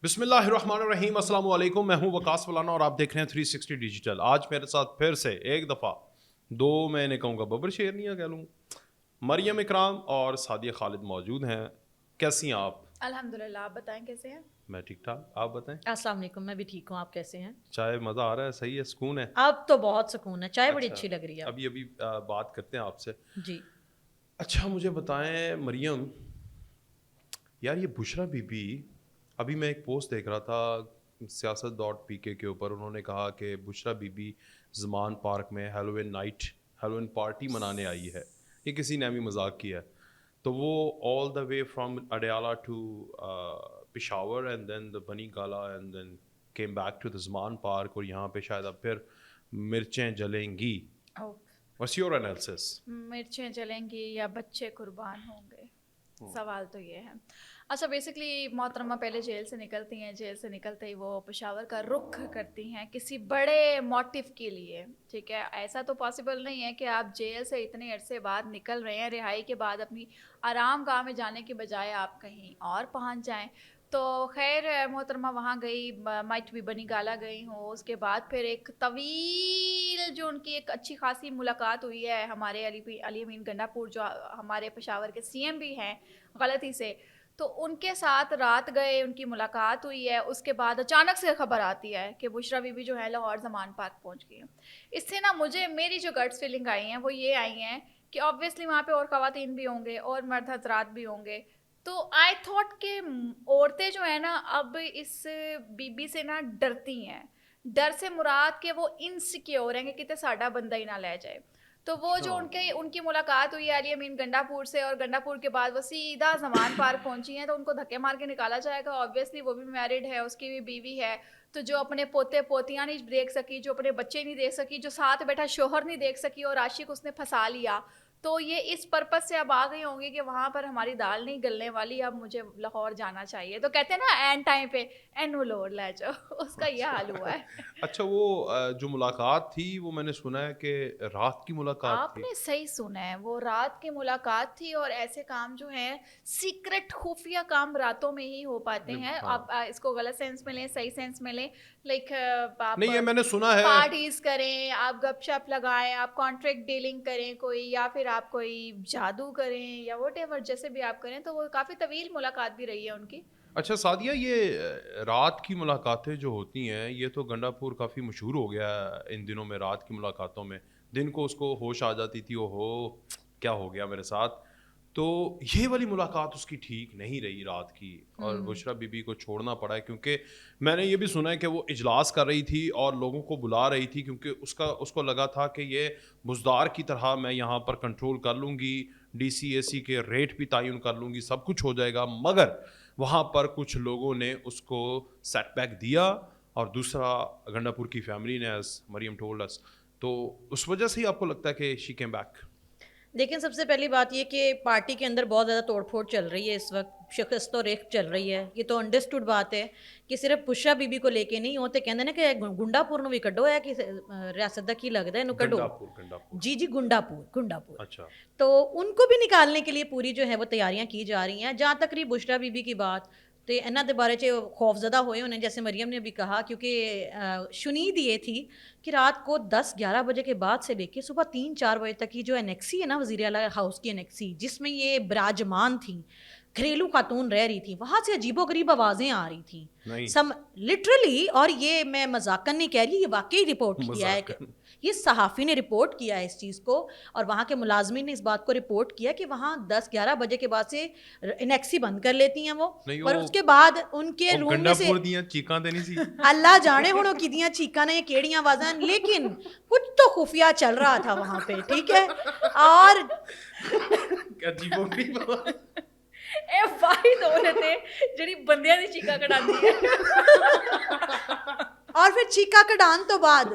बिस्मिल्लाहिर्रहमानिर्रहीम, अस्सलाम वालेकुम। मैं हूं वकास फलाना और आप देख रहे हैं 360 डिजिटल। आज मेरे साथ फिर से एक दफ़ा दो, मैं नहीं कहूँगा बब्बर शेरनियाँ कह लूँ, मरियम इकराम और सादिया खालिद मौजूद हैं। कैसी हैं आप? अल्हम्दुलिल्लाह, आप बताएं कैसे हैं? मैं ठीक ठाक, आप बताएं। अस्सलाम वालेकुम, मैं भी ठीक हूँ, आप कैसे हैं? चाय मज़ा आ रहा है? सही है, सुकून है? अब तो बहुत सुकून है, चाय बड़ी अच्छा, अच्छी लग रही है। अभी अभी बात करते हैं आपसे। जी। अच्छा, मुझे बताएं मरियम, यार ये बुशरा बीबी, अभी मैं एक पोस्ट देख रहा था सियासत डॉट पी के ऊपर। उन्होंने कहा कि बुशरा बीबी ज़मान पार्क में हेलोविन पार्टी मनाने आई है। ये किसी ने भी मजाक किया है। तो वो all the way from Adiala to Peshawar and then the Bani Gala and then came back to the Zaman Park, और यहाँ पे शायद अब फिर मिर्चें जलेंगी। What's your analysis? मिर्चें जलेंगी या बच्चे कुर्बान होंगे, सवाल तो ये है। अच्छा, बेसिकली मोहतरमा पहले जेल से निकलती हैं, जेल से निकलते ही वो पेशावर का रुख करती हैं किसी बड़े मोटिव के लिए। ठीक है, ऐसा तो पॉसिबल नहीं है कि आप जेल से इतने अरसे बाद निकल रहे हैं, रिहाई के बाद अपनी आराम गाह में जाने की बजाय आप कहीं और पहुंच जाएं। तो खैर मोहतरमा वहाँ गई, माइट भी बनी गाला गई हो। उसके बाद फिर एक तवील जो उनकी एक अच्छी खासी मुलाकात हुई है हमारे अली अमीन गंडापुर, जो हमारे पेशावर के सीएम भी हैं गलती से, तो उनके साथ रात गए, उनकी मुलाकात हुई है। उसके बाद अचानक से खबर आती है कि बुशरा बीबी जो है लाहौर ज़मान पार्क पहुंच गई है। इससे ना मुझे मेरी जो गट्स फीलिंग आई हैं वो ये आई हैं कि ऑब्वियसली वहाँ पे और ख़वातीन भी होंगे और मर्द हजरात भी होंगे। तो आई थॉट कि औरतें जो है ना अब इस बीबी से ना डरती हैं। डर से मुराद के वो इनसिक्योर हैं कि कितने साडा बंदा ही ना ले जाए। तो वो जो उनकी मुलाकात हुई है अली अमीन गंडापुर से, और गंडापुर के बाद वो सीधा ज़मान पार्क पहुंची हैं, तो उनको धक्के मार के निकाला जाएगा। ऑब्वियसली वो भी मैरिड है, उसकी भी बीवी है। तो जो अपने पोते पोतियाँ नहीं देख सकी, जो अपने बच्चे नहीं देख सकी, जो साथ बैठा शोहर नहीं देख सकी और आशिक उसने फंसा लिया, तो ये इस पर्पज से अब आ गई होंगी कि वहाँ पर हमारी दाल नहीं गलने वाली, अब मुझे लाहौर जाना चाहिए। तो कहते हैं ना एंड टाइम पे एनू लोर ले जाओ, उसका ये हाल हुआ है। अच्छा, वो जो मुलाकात थी वो मैंने सुना है कि रात की मुलाकात थी। आपने सही सुना है, वो रात की मुलाकात थी। और ऐसे काम जो हैं सीक्रेट खुफिया काम रातों में ही हो पाते हैं। हाँ। आप इसको गलत सेंस में लें, सही सेंस में लें। लाइक आप नहीं, ये मैंने सुना है। पार्टीज करें, आप गपशप लगाएं, आप कॉन्ट्रैक्ट डीलिंग करें कोई, या फिर आप कोई जादू करें, या व्हाटएवर जैसे भी आप करें। तो वो काफ़ी तवील मुलाकात भी रही है उनकी। अच्छा सादिया, ये रात की मुलाकातें जो होती हैं, ये तो गंडापुर काफ़ी मशहूर हो गया है इन दिनों में। रात की मुलाकातों में दिन को उसको होश आ जाती थी, ओहो क्या हो गया मेरे साथ। तो ये वाली मुलाकात उसकी ठीक नहीं रही रात की, और बुशरा बीबी को छोड़ना पड़ा है। क्योंकि मैंने ये भी सुना है कि वो इजलास कर रही थी और लोगों को बुला रही थी, क्योंकि उसको लगा था कि ये बुजदार की तरह मैं यहाँ पर कंट्रोल कर लूँगी, DCAC के रेट भी तयन कर लूँगी, सब कुछ हो जाएगा। मगर वहाँ पर कुछ लोगों ने उसको सेटबैक दिया, और दूसरा गंडापुर की फैमिली ने, एज मरियम टोल्ड अस, तो उस वजह से ही आपको लगता है कि शी केम बैक? लेकिन सबसे पहली बात ये कि पार्टी के अंदर बहुत ज़्यादा तोड़फोड़ चल रही है इस वक्त, शिकस्त और रेख चल रही है। ये तो अंडरस्टूड बात है कि सिर्फ बुशरा बीबी को लेके नहीं होते। कहते ना कि गुंडापुर ਨੂੰ ਵੀ ਕੱਢੋ है कि रियासत ਦਾ ਕੀ लगता है ਇਹਨੂੰ ਕੱਢੋ। गंडापुर। जी जी, गुंडापुर। अच्छा। तो उनको भी निकालने के लिए पूरी जो है वो तैयारियां की जा रही हैं। जहाँ तक रही बुशरा बीबी की बात, तो इन्हों के बारे च खौफजदा होए उन्हें, जैसे मरियम ने भी कहा, क्योंकि शुनीद ये थी कि रात को 10-11 बजे के बाद से लेके सुबह 3-4 बजे तक की जो एनेक्सी है ना, वज़ीर आला हाउस की एनेक्सी, जिसमें ये बराजमान थी, घरेलू खातून रह रही थी, वहाँ से अजीबोगरीब आवाज़ें आ रही थी सम लिटरली। और ये मैं मजाकन नहीं कह रही, ये वाकई रिपोर्ट किया है, ये सहाफ़ी ने रिपोर्ट किया है इस चीज़ को, और वहाँ के मुलाजमीन ने इस बात को रिपोर्ट किया कि वहाँ 10-11 बजे के बाद से इनेक्सी बंद कर लेती हैं वो, और उसके बाद उनके रूम में से चीकां देनी सी। अल्लाह जाने हुण किदियां चीकां ने, केड़ियां आवाज़ां, लेकिन कुछ तो खुफिया चल रहा था वहाँ पे, ठीक है। और ਇਹ ਵਾਹਿਦ औरत है ਜਿਹੜੀ ਬੰਦਿਆਂ ਦੀ ਚੀਕਾਂ ਕਢਾਉਂਦੀ है। और फिर चीका कढ़ान तो बाद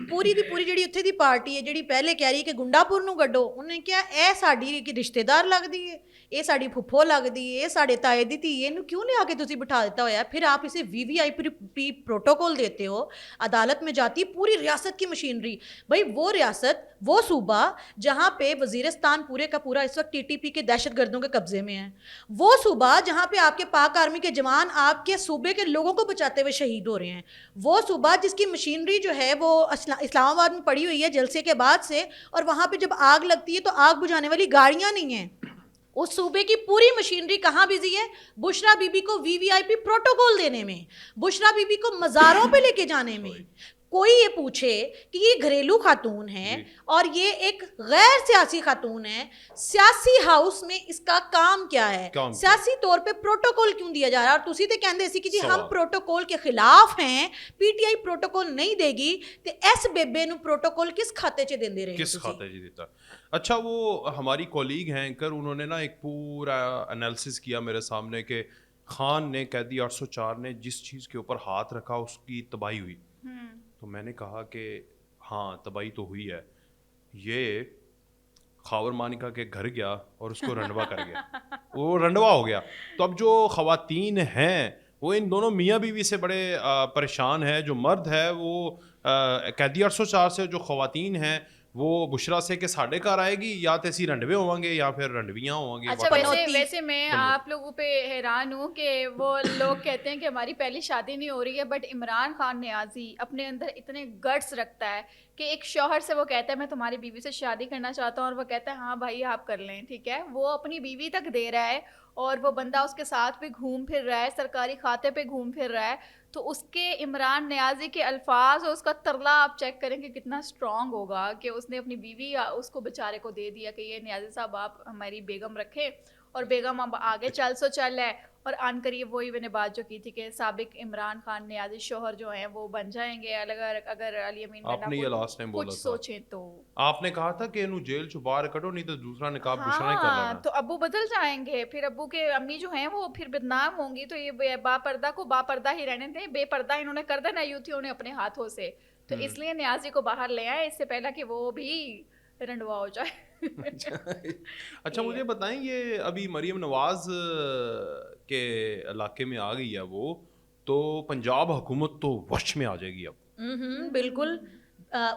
ਪੂਰੀ ਦੀ ਪੂਰੀ ਜਿਹੜੀ ਉੱਥੇ ਦੀ ਪਾਰਟੀ ਹੈ ਜਿਹੜੀ ਪਹਿਲੇ ਕਹਿ ਰਹੀ ਕਿ ਗੁੰਡਾਪੁਰ ਨੂੰ ਕੱਢੋ, ਉਹਨੇ ਕਿਹਾ ਇਹ ਸਾਡੀ ਰਿਸ਼ਤੇਦਾਰ ਲੱਗਦੀ ਹੈ, ਇਹ ਸਾਡੀ ਫੁੱਫੋ ਲੱਗਦੀ ਹੈ, ਇਹ ਸਾਡੇ ਤਾਏ ਦੀ ਧੀ, ਇਹਨੂੰ ਕਿਉਂ ਲਿਆ ਕੇ ਤੁਸੀਂ ਬਿਠਾ ਦਿੱਤਾ ਹੋਇਆ? फिर आप इसे वीवीआईपी प्रोटोकॉल देते हो, अदालत में जाती पूरी रियासत की मशीनरी। भाई वो रियासत, वो सूबा जहाँ पे वजीरिस्तान पूरे का पूरा इस वक्त टीटीपी के दहशतगर्दों के कब्जे में है, वो सूबा जहाँ पे आपके पाक आर्मी के जवान आपके सूबे के लोगों को बचाते हुए शहीद हो रहे हैं, वो सूबा जिसकी मशीनरी जो है वो इस्लामाबाद में पड़ी हुई है जलसे के बाद से, और वहाँ पे जब आग लगती है तो आग बुझाने वाली गाड़ियाँ नहीं हैं। उस सूबे की पूरी मशीनरी कहाँ बिजी है? बुशरा बीबी को वीवीआईपी प्रोटोकॉल देने में, बुशरा बीबी को मज़ारों पे लेके जाने में। कोई ये पूछे कि ये घरेलू खातून है और ये एक गैर सियासी खातून है, सियासी हाउस में इसका काम क्या है? सियासी तौर पे प्रोटोकॉल क्यों दिया जा रहा है? और तुसी ते कहंदे सी कि जी हम प्रोटोकॉल के खिलाफ हैं, पीटीआई प्रोटोकॉल नहीं देगी, ते एस बेबे नु प्रोटोकॉल किस खाते च देंदे रहे? किस खाते च देता? अच्छा, वो हमारी कॉलीग हैं एंकर, उन्होंने ना एक पूरा एनालिसिस किया मेरे सामने कि खान ने, कैदी 804 ने जिस चीज़ के ऊपर हाथ रखा उसकी तबाही हुई। तो मैंने कहा कि हाँ, तबाही तो हुई है। ये खावर मानिका के घर गया और उसको रंडवा कर गया, वो रंडवा हो गया। तो अब जो ख़वातीन हैं वो इन दोनों मियाँ बीवी से बड़े परेशान है। जो मर्द है वो कैदी 804 से, जो ख़वातीन हैं वो बुशरा से कि साढ़े घर आएगी, या तो ऐसी रंडवे होंगे या फिर रंडवियाँ होंगी। अच्छा, वैसे मैं आप लोगों पे हैरान हूँ कि वो लोग कहते हैं कि हमारी पहली शादी नहीं हो रही है, बट इमरान खान नियाज़ी अपने अंदर इतने गट्स रखता है कि एक शौहर से वो कहता है मैं तुम्हारी बीवी से शादी करना चाहता हूँ, और वो कहता है हाँ भाई आप कर लें, ठीक है। वो अपनी बीवी तक दे रहा है और वो बंदा उसके साथ भी घूम फिर रहा है, सरकारी खाते पे घूम फिर रहा है। तो उसके इमरान नियाज़ी के अल्फाज और उसका तरला आप चेक करें कि कितना स्ट्रॉन्ग होगा कि उसने अपनी बीवी उसको बेचारे को दे दिया कि ये नियाज़ी साहब आप हमारी बेगम रखें, और बेगम अब आगे चल सो चल है। और आन करीब वही मैंने बात जो की थी कि साबिक इमरान खान नियाज़ी शोहर जो हैं वो बन जाएंगे अगर अली अमीन आपने ये लास्ट टाइम बोला कुछ था, सोचें तो आपने कहा था कि इन्हू जेल चो बाहर कटो नहीं तो दूसरा निकाब बुशरा नहीं कर लेना। तो अब्बू बदल जाएंगे, फिर अब्बू के अम्मी जो हैं वो फिर बदनाम होंगी। तो ये बापर्दा को बापर्दा ही रहने दें, बेपर्दा इन्होंने कर देना यूथियों ने अपने हाथों से। तो इसलिए नियाज़ी को बाहर ले आए इससे पहले कि वो भी रंडवा हो जाए। अच्छा, मुझे बताएं, ये अभी मरीम नवाज के इलाके में आ गई है वो, तो पंजाब हुकूमत तो वश में आ जाएगी अब। बिल्कुल।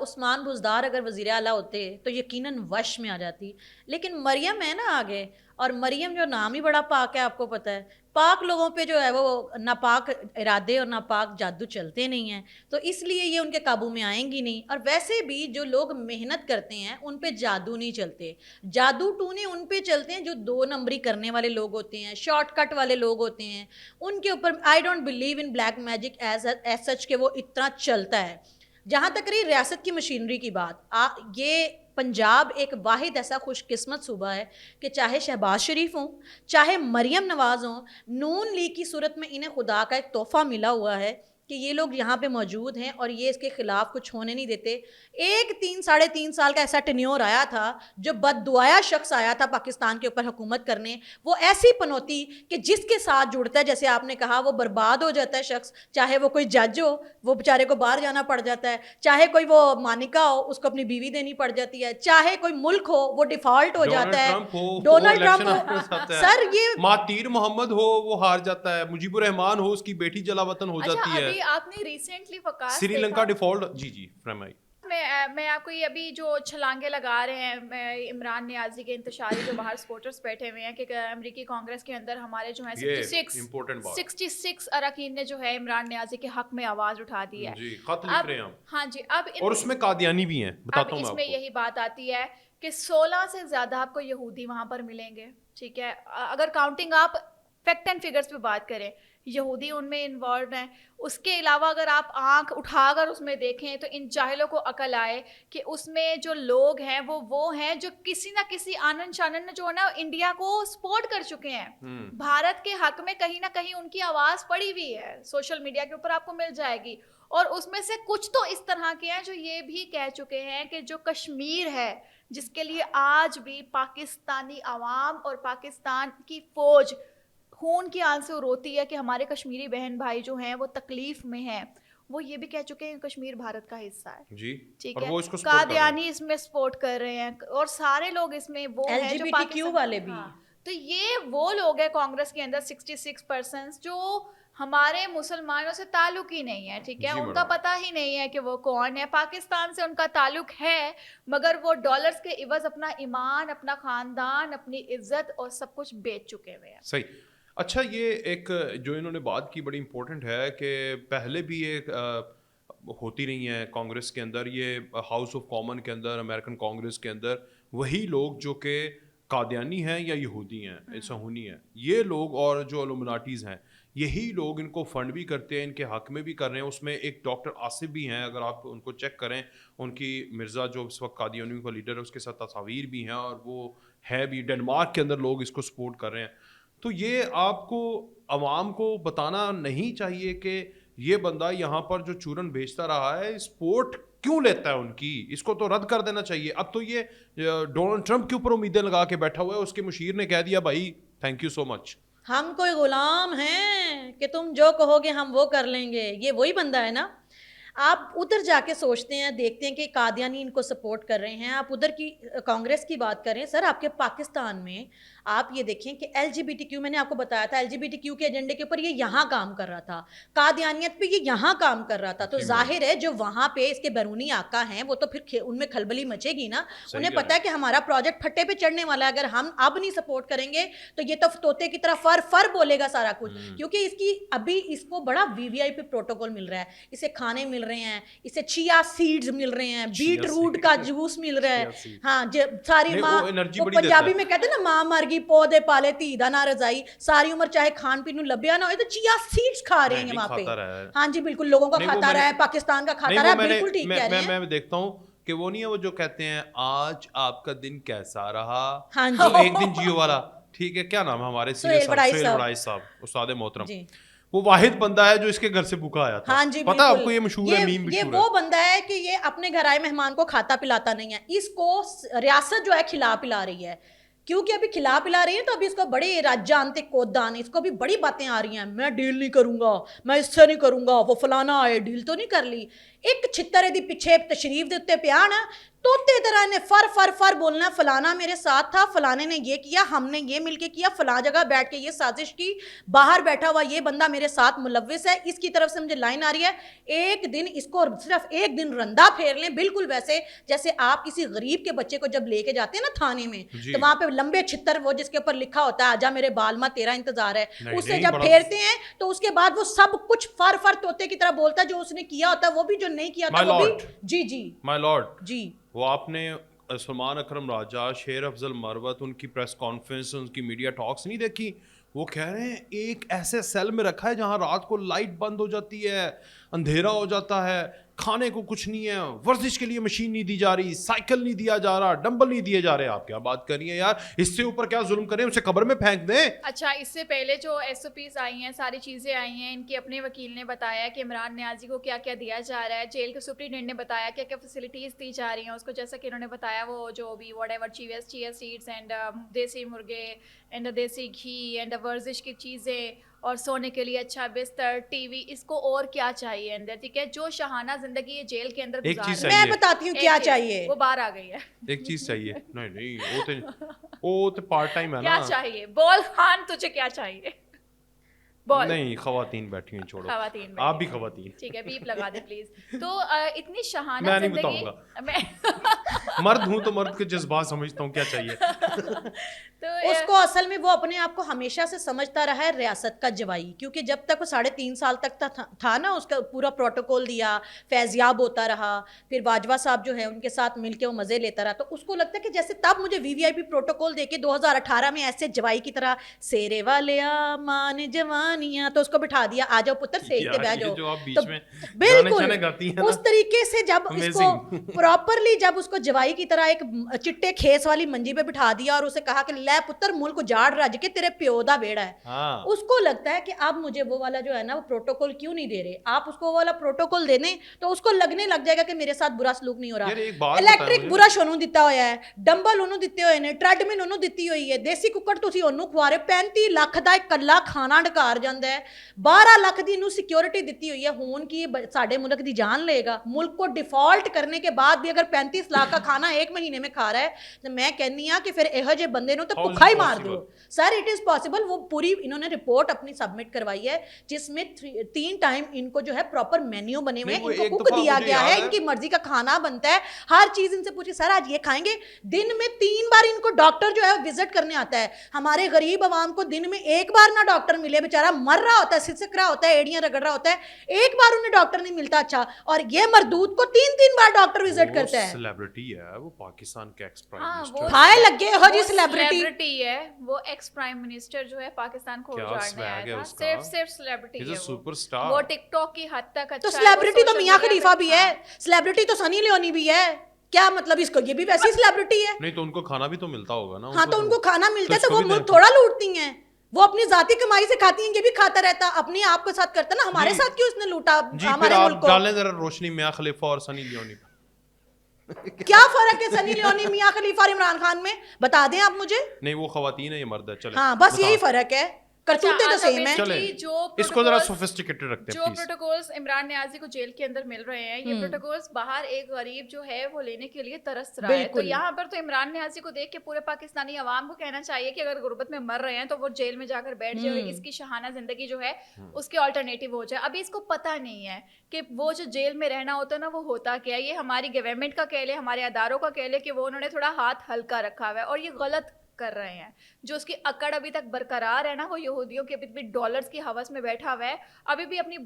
उस्मान बुज़दार अगर वज़ीर आला होते तो यकीनन वश में आ जाती, लेकिन मरियम है ना आगे, और मरियम जो नाम ही बड़ा पाक है, आपको पता है पाक लोगों पे जो है वो नापाक इरादे और नापाक जादू चलते नहीं हैं, तो इसलिए ये उनके काबू में आएंगी नहीं। और वैसे भी जो लोग मेहनत करते हैं उन पे जादू नहीं चलते, जादू टूने उन पे चलते हैं जो 2 नंबरी करने वाले लोग होते हैं, शॉर्टकट वाले लोग होते हैं, उनके ऊपर I don't believe in black magic as such के वो इतना चलता है। जहाँ तक रही रियासत की मशीनरी की बात, ये पंजाब एक वाहिद ऐसा खुशकिस्मत सूबा है कि चाहे शहबाज शरीफ हों, चाहे मरियम नवाज़ हों, नून लीग की सूरत में इन्हें खुदा का एक तोहफ़ा मिला हुआ है कि ये लोग यहाँ पे मौजूद हैं और ये इसके ख़िलाफ़ कुछ होने नहीं देते। एक 3-3.5 साल का ऐसा टेन्योर आया था जो बददुआया शख्स आया था पाकिस्तान के ऊपर हुकूमत करने, वो ऐसी पनौती कि जिसके साथ जुड़ता है, जैसे आपने कहा, वो बर्बाद हो जाता है शख्स। चाहे वो कोई जज हो, वो बेचारे को बाहर जाना पड़ जाता है, चाहे कोई वो मानिका हो, उसको अपनी बीवी देनी पड़ जाती है, चाहे कोई मुल्क हो वो डिफ़ॉल्ट हो जाता है, डोनाल्ड ट्रंप हो, सर ये मातीर मोहम्मद हो वो हार जाता है, मुजीबुर रहमान हो उसकी बेटी जलावतन हो जाती है। अभी आपने रिसेंटली वकास श्रीलंका डिफॉल्ट, जी फरमाइए। मैं आपको ये अभी जो छलांगे लगा रहे हैं इमरान नियाज़ी के इंतशारी, जो बाहर सपोर्टर्स बैठे हुए हैं कि अमेरिकी कांग्रेस के अंदर हमारे जो है 66 अरकान ने जो है इमरान नियाज़ी के हक में आवाज़ उठा दी है। जी, खत लिख रहे हैं हम। हाँ जी, अब और उसमें कादियानी भी हैं, बताता हूं मैं इसमें यही बात आती है कि 16 से ज़्यादा आपको यहूदी वहाँ पर मिलेंगे, ठीक है। अगर काउंटिंग आप फैक्ट एंड फिगर्स पे बात करें, यहूदी उनमें इन्वॉल्व हैं। उसके अलावा अगर आप आंख उठाकर उसमें देखें तो इन जाहिलों को अकल आए कि उसमें जो लोग हैं वो हैं जो किसी ना किसी आनन शानन जो है ना इंडिया को सपोर्ट कर चुके हैं। भारत के हक में कहीं ना कहीं उनकी आवाज़ पड़ी हुई है, सोशल मीडिया के ऊपर आपको मिल जाएगी। और उसमें से कुछ तो इस तरह के हैं जो ये भी कह चुके हैं कि जो कश्मीर है, जिसके लिए आज भी पाकिस्तानी आवाम और पाकिस्तान की फ़ौज खून की आंसू रोती है कि हमारे कश्मीरी बहन भाई जो हैं वो तकलीफ़ में हैं, वो ये भी कह चुके हैं कश्मीर भारत का हिस्सा है। जी, ठीक और है, वो इसको support कर रहे हैं। कादियानी इसमें सपोर्ट कर रहे हैं और सारे लोग इसमें वो है जो LGBTQ पाकिस्तान वाले भी। तो ये वो लोग हैं कांग्रेस के अंदर 66% जो हमारे मुसलमानों से ताल्लुक ही नहीं है, ठीक है, जी उनका मैडम। पता ही नहीं है कि वो कौन है। पाकिस्तान से उनका ताल्लुक है मगर वो डॉलर्स के इवज अपना ईमान, अपना खानदान, अपनी इज्जत और सब कुछ बेच चुके हुए हैं। सही। अच्छा, ये एक जो इन्होंने बात की बड़ी इंपॉर्टेंट है कि पहले भी एक होती रही हैं कांग्रेस के अंदर, ये हाउस ऑफ कॉमन के अंदर, अमेरिकन कांग्रेस के अंदर वही लोग जो कि कादियानी हैं या यहूदी हैं, सुन्नी हैं, ये लोग और जो इल्यूमिनाटीज़ हैं, यही लोग इनको फंड भी करते हैं, इनके हक में भी कर रहे हैं। उसमें एक डॉक्टर आसिफ भी हैं, अगर आप उनको चेक करें, उनकी मिर्ज़ा जो इस वक्त कादियानियों का लीडर है उसके साथ तस्वीर भी हैं, और वो है भी डेनमार्क के अंदर लोग इसको सपोर्ट कर रहे हैं। तो ये आपको अवाम को बताना नहीं चाहिए कि ये बंदा यहाँ पर जो चूरन बेचता रहा है सपोर्ट क्यों लेता है उनकी, इसको तो रद्द कर देना चाहिए। अब तो ये डोनाल्ड ट्रंप के ऊपर उम्मीदें लगा के बैठा हुआ है, उसके मुशीर ने कह दिया भाई थैंक यू सो मच, हम कोई गुलाम हैं कि तुम जो कहोगे हम वो कर लेंगे। ये वही बंदा है ना। आप उधर जाके सोचते हैं, देखते हैं कि कादियानी इनको सपोर्ट कर रहे हैं, आप उधर की कांग्रेस की बात करें। सर आपके पाकिस्तान में आप ये देखें कि LGBTQ, मैंने आपको बताया था LGBTQ के एजेंडे के ऊपर ये यहाँ काम कर रहा था, कादियानियत पे ये यहाँ काम कर रहा था। तो जाहिर है जो वहाँ पे इसके बैरूनी आका हैं वो तो फिर उनमें खलबली मचेगी ना। उन्हें पता है कि हमारा प्रोजेक्ट फट्टे पे चढ़ने वाला है, अगर हम अब नहीं सपोर्ट करेंगे तो ये तो तोते की तरह फर फर बोलेगा सारा कुछ, क्योंकि इसकी अभी इसको बड़ा VVIP प्रोटोकॉल मिल रहा है, इसे खाने मिल रहे हैं, इसे चिया सीड्स मिल रहे हैं, बीट रूट का जूस मिल रहा है। हाँ, सारी माँ पंजाबी में कहते हैं ना, माँ मर गई पौधे पाले धी दा ना रजाई, सारी उम्र चाहे खान पीन लभ्या ना हो तो चिया सीड्स खा रहे हैं वहाँ पे। हाँ जी बिल्कुल, लोगों का खाता रहा है, पाकिस्तान का खाता रहा है, बिल्कुल ठीक कह रहे हैं। मैं देखता हूँ कि वो नहीं है वो जो कहते हैं आज आपका दिन कैसा रहा, हाँ जी, तो एक दिन जियो वाला, ठीक है, क्या नाम है हमारे सुहेल बड़ाई साहब, उस्ताद मोहतरम, वो वाहिद बंदा है जो इसके घर से भूखा आया था। हाँ जी, पता है आपको, ये मशहूर है, मीम ये वो बंदा है कि ये अपने घर आए मेहमान को खाता पिलाता नहीं है, इसको रियासत जो है खिला पिला रही है, क्योंकि अभी खिला पिला रही है तो अभी इसको बड़े राजांते कोदान, इसको भी बड़ी बातें आ रही हैं, मैं डील नहीं करूंगा, मैं इससे नहीं करूंगा, वो फलाना आए, डील तो नहीं कर ली। एक छित्तर दी पिछे तशरीफ दे उत्ते पिया ना, तोते तरह ने फर फर फर बोलना, फलाना मेरे साथ था, फलाने ने ये किया, हमने ये मिलके किया, फला जगह बैठ के ये साजिश की, बाहर बैठा हुआ ये बंदा मेरे साथ मुलव्विस है, इसकी तरफ से मुझे लाइन आ रही है। एक दिन इसको सिर्फ एक दिन रंदा फेर लें, बिल्कुल वैसे जैसे आप किसी गरीब के बच्चे को जब लेके जाते हैं ना थाने में, तो वहां पे लंबे छित्तर वो जिसके ऊपर लिखा होता है आजा मेरे बालमा तेरा इंतजार है, उससे जब फेरते हैं तो उसके बाद वो सब कुछ फर फर तोते की तरह बोलता है, जो उसने किया होता है वो भी, जो नहीं किया था वो भी। जी जी माय लॉर्ड जी, वो आपने सलमान अकरम राजा, शेर अफजल मरवत, उनकी प्रेस कॉन्फ्रेंस, उनकी मीडिया टॉक्स नहीं देखी? वो कह रहे हैं एक ऐसे सेल में रखा है जहां रात को लाइट बंद हो जाती है, अंधेरा हो जाता है, खाने को कुछ नहीं है, वर्जिश के लिए मशीन नहीं दी जा रही, साइकिल नहीं दिया जा रहा, डंबल नहीं दिए जा रहे। आप क्या बात कर रही हैं यार, इससे ऊपर क्या जुल्म करें, उसे कब्र में फेंक दें। अच्छा, इससे पहले जो SOPs आई हैं, सारी चीज़ें आई हैं, इनके अपने वकील ने बताया कि इमरान नियाजी को क्या क्या दिया जा रहा है, जेल के सुप्रीडेंट ने बताया क्या क्या फैसिलिटीज़ दी जा रही हैं उसको, जैसा कि इन्होंने बताया वो जो भी व्हाटएवर चिया सीड्स एंड देसी मुर्गे एंड देसी घी एंड वर्जिश की चीज़ें और सोने के लिए अच्छा बिस्तर, टीवी, इसको और क्या चाहिए अंदर, ठीक है। जो शहाना जिंदगी ये जेल के अंदर एक चीज मैं बताती हूँ क्या चाहिए, वो बाहर आ गई है। एक चीज चाहिए, नहीं वो तो पार्ट टाइम है ना। क्या चाहिए बोल खान, तुझे क्या चाहिए बोल। नहीं, खवातीन बैठी हैं, छोड़ो, खवातीन आप भी खवातीन, ठीक है, बीप लगा दे प्लीज। तो इतनी शहाना मैं नहीं जिंदगी, मैं मर्द हूं तो मर्द के जज्बात समझता हूँ क्या चाहिए। तो उसको असल में वो अपने आप को हमेशा से समझता रहा है रियासत का जवाई, क्योंकि जब तक वो 3.5 साल तक था ना, उसका पूरा प्रोटोकॉल दिया, फैज़याब होता रहा, फिर बाजवा साहब जो है उनके साथ मिलके वो मज़े लेता रहा, तो उसको लगता है कि जैसे तब मुझे VVIP प्रोटोकॉल देके 2018 में ऐसे जवाई की तरह सेरे वाले मान जवानियां, तो उसको बिठा दिया, आ जाओ पुत्र सेकते बैठ जाओ, जो आप तो बीच में बिल्कुल गाने गाती हैं उस तरीके से जब इसको प्रॉपरली जब उसको जवाई जवाई की तरह एक चिट्टे खेस वाली मंजी पे बिठा दिया और उसे कहा कि ले पुत्र मुल्क उजाड़ रज के तेरे प्यो दा बेड़ा है। हाँ। उसको लगता है कि आप मुझे वो वाला जो है ना वो प्रोटोकॉल क्यों नहीं दे रहे, आप उसको वो वाला प्रोटोकॉल दे दें तो उसको लगने लग जाएगा कि मेरे साथ बुरा सलूक नहीं हो यार रहा। एक बात इलेक्ट्रिक ब्रश ਉਹਨੂੰ ਦਿੱਤਾ ਹੋਇਆ ਹੈ, ਡੰਬਲ ਉਹਨੂੰ ਦਿੱਤੇ ਹੋਏ ਨੇ, ਟ੍ਰੈਡਮਿਲ ਉਹਨੂੰ ਦਿੱਤੀ ਹੋਈ ਹੈ, ਦੇਸੀ ਕੁੱਕੜ ਤੁਸੀਂ ਉਹਨੂੰ ਖਵਾ ਰਹੇ, 35 ਲੱਖ ਦਾ ਇਕੱਲਾ ਖਾਣਾ ਡਕਾਰ ਜਾਂਦਾ ਹੈ, 12 ਲੱਖ ਦੀ ਇਹਨੂੰ ਸਿਕਿਉਰਿਟੀ ਦਿੱਤੀ ਹੋਈ ਹੈ। ਹੁਣ ਕੀ ਸਾਡੇ ਮੁਲਕ ਦੀ ਜਾਨ ਲਏਗਾ? ਮੁਲਕ को डिफॉल्ट करने के बाद भी अगर 35 लाख का खाना एक महीने में खा रहा है तो मैं कहनी हाँ कि फिर ਇਹੋ ਜਿਹੇ ਬੰਦੇ ਨੂੰ तो ਭੁੱਖਾ ही मार दो। Sir it is possible. वो पूरी इन्होंने रिपोर्ट अपनी सबमिट करवाई है जिसमें 3 टाइम इनको जो है प्रॉपर मेन्यू बने हुए हैं, इनको कुक दिया गया है, इनकी मर्जी का खाना बनता है, हर चीज इनसे पूछी सर आज ये खाएंगे। दिन में 3 बार इनको डॉक्टर जो है विजिट करने आता है। हमारे गरीब आवाम को दिन में 1 बार ना डॉक्टर मिले, बेचारा मर रहा होता है, सिसक रहा होता है, एड़ियां रगड़ रहा होता है, 1 बार उन्हें डॉक्टर नहीं मिलता। अच्छा, और ये मरदूद को 3-3 बार डॉक्टर विजिट करता है। सेलिब्रिटी है वो, पाकिस्तान के एक्स प्राइम हाँ, मिनिस्टर। वो खाए लगे हो जी सेलिब्रिटी है वो, एक्स प्राइम मिनिस्टर जो है पाकिस्तान को क्या उजाड़ने swag आया है था। उसका? सिर्फ सेलिब्रिटी He's है a वो। superstar। वो टिकटॉक की हद तक अच्छा तो है, वो सेलिब्रिटी तो social मियां media खलीफा पे- भी है, हाँ। सेलिब्रिटी तो सनी लियोनी भी है। क्या मतलब इसको ये भी वैसी सेलिब्रिटी है? नहीं तो उनको खाना भी तो मिलता होगा ना। हाँ तो उनको खाना मिलता है तो इसको वो भी मुल्क देना थोड़ा लूटती हैं। वो अपनी जाती कमाई से खाती हैं, ये भी खाता रहता, अपने आप के साथ करता ना। हमारे जी। साथ क्यों इसने लूटा जी, फिर हमारे मुल्क आप को? डालें जरा रोशनी मियां खलीफा और सनी लियोनी पे। क्या फर्क है सनी लियोनी, मियां खलीफा और इमरान खान में? बता दें आप मुझे। नहीं वो खवातीन है, ये मर्द है। चले हाँ बस यही फर्क है, करतूतें तो सेम है। चले जो इसको जरा protocols- सोफिस्टिकेटेड रखते जो हैं प्लीज। प्रोटोकॉल्स इमरान नियाजी को जेल के अंदर मिल रहे हैं, ये प्रोटोकॉल्स बाहर एक गरीब जो है वो लेने के लिए तरस रहा है। तो बिल्कुल। यहाँ पर तो इमरान नियाजी को देख के पूरे पाकिस्तानी अवाम को कहना चाहिए कि अगर गुर्बत में मर रहे हैं तो वो जेल में जाकर बैठ जाए और इसकी शहाना जिंदगी जो है उसके ऑल्टरनेटिव हो जाए। अभी इसको पता नहीं है कि वो जो जेल में रहना होता है ना वो होता क्या है। ये हमारी गवर्नमेंट का कह ले, हमारे अदारों का कह ले कि वो उन्होंने थोड़ा हाथ हल्का रखा हुआ है और ये गलत कर रहे हैं। जो उसकी अकड़ अभी तक बरकरार है ना, वो यहूदियों के अभी भी डॉलर्स की हवस में बैठा हुआ है। अभी भी अपनी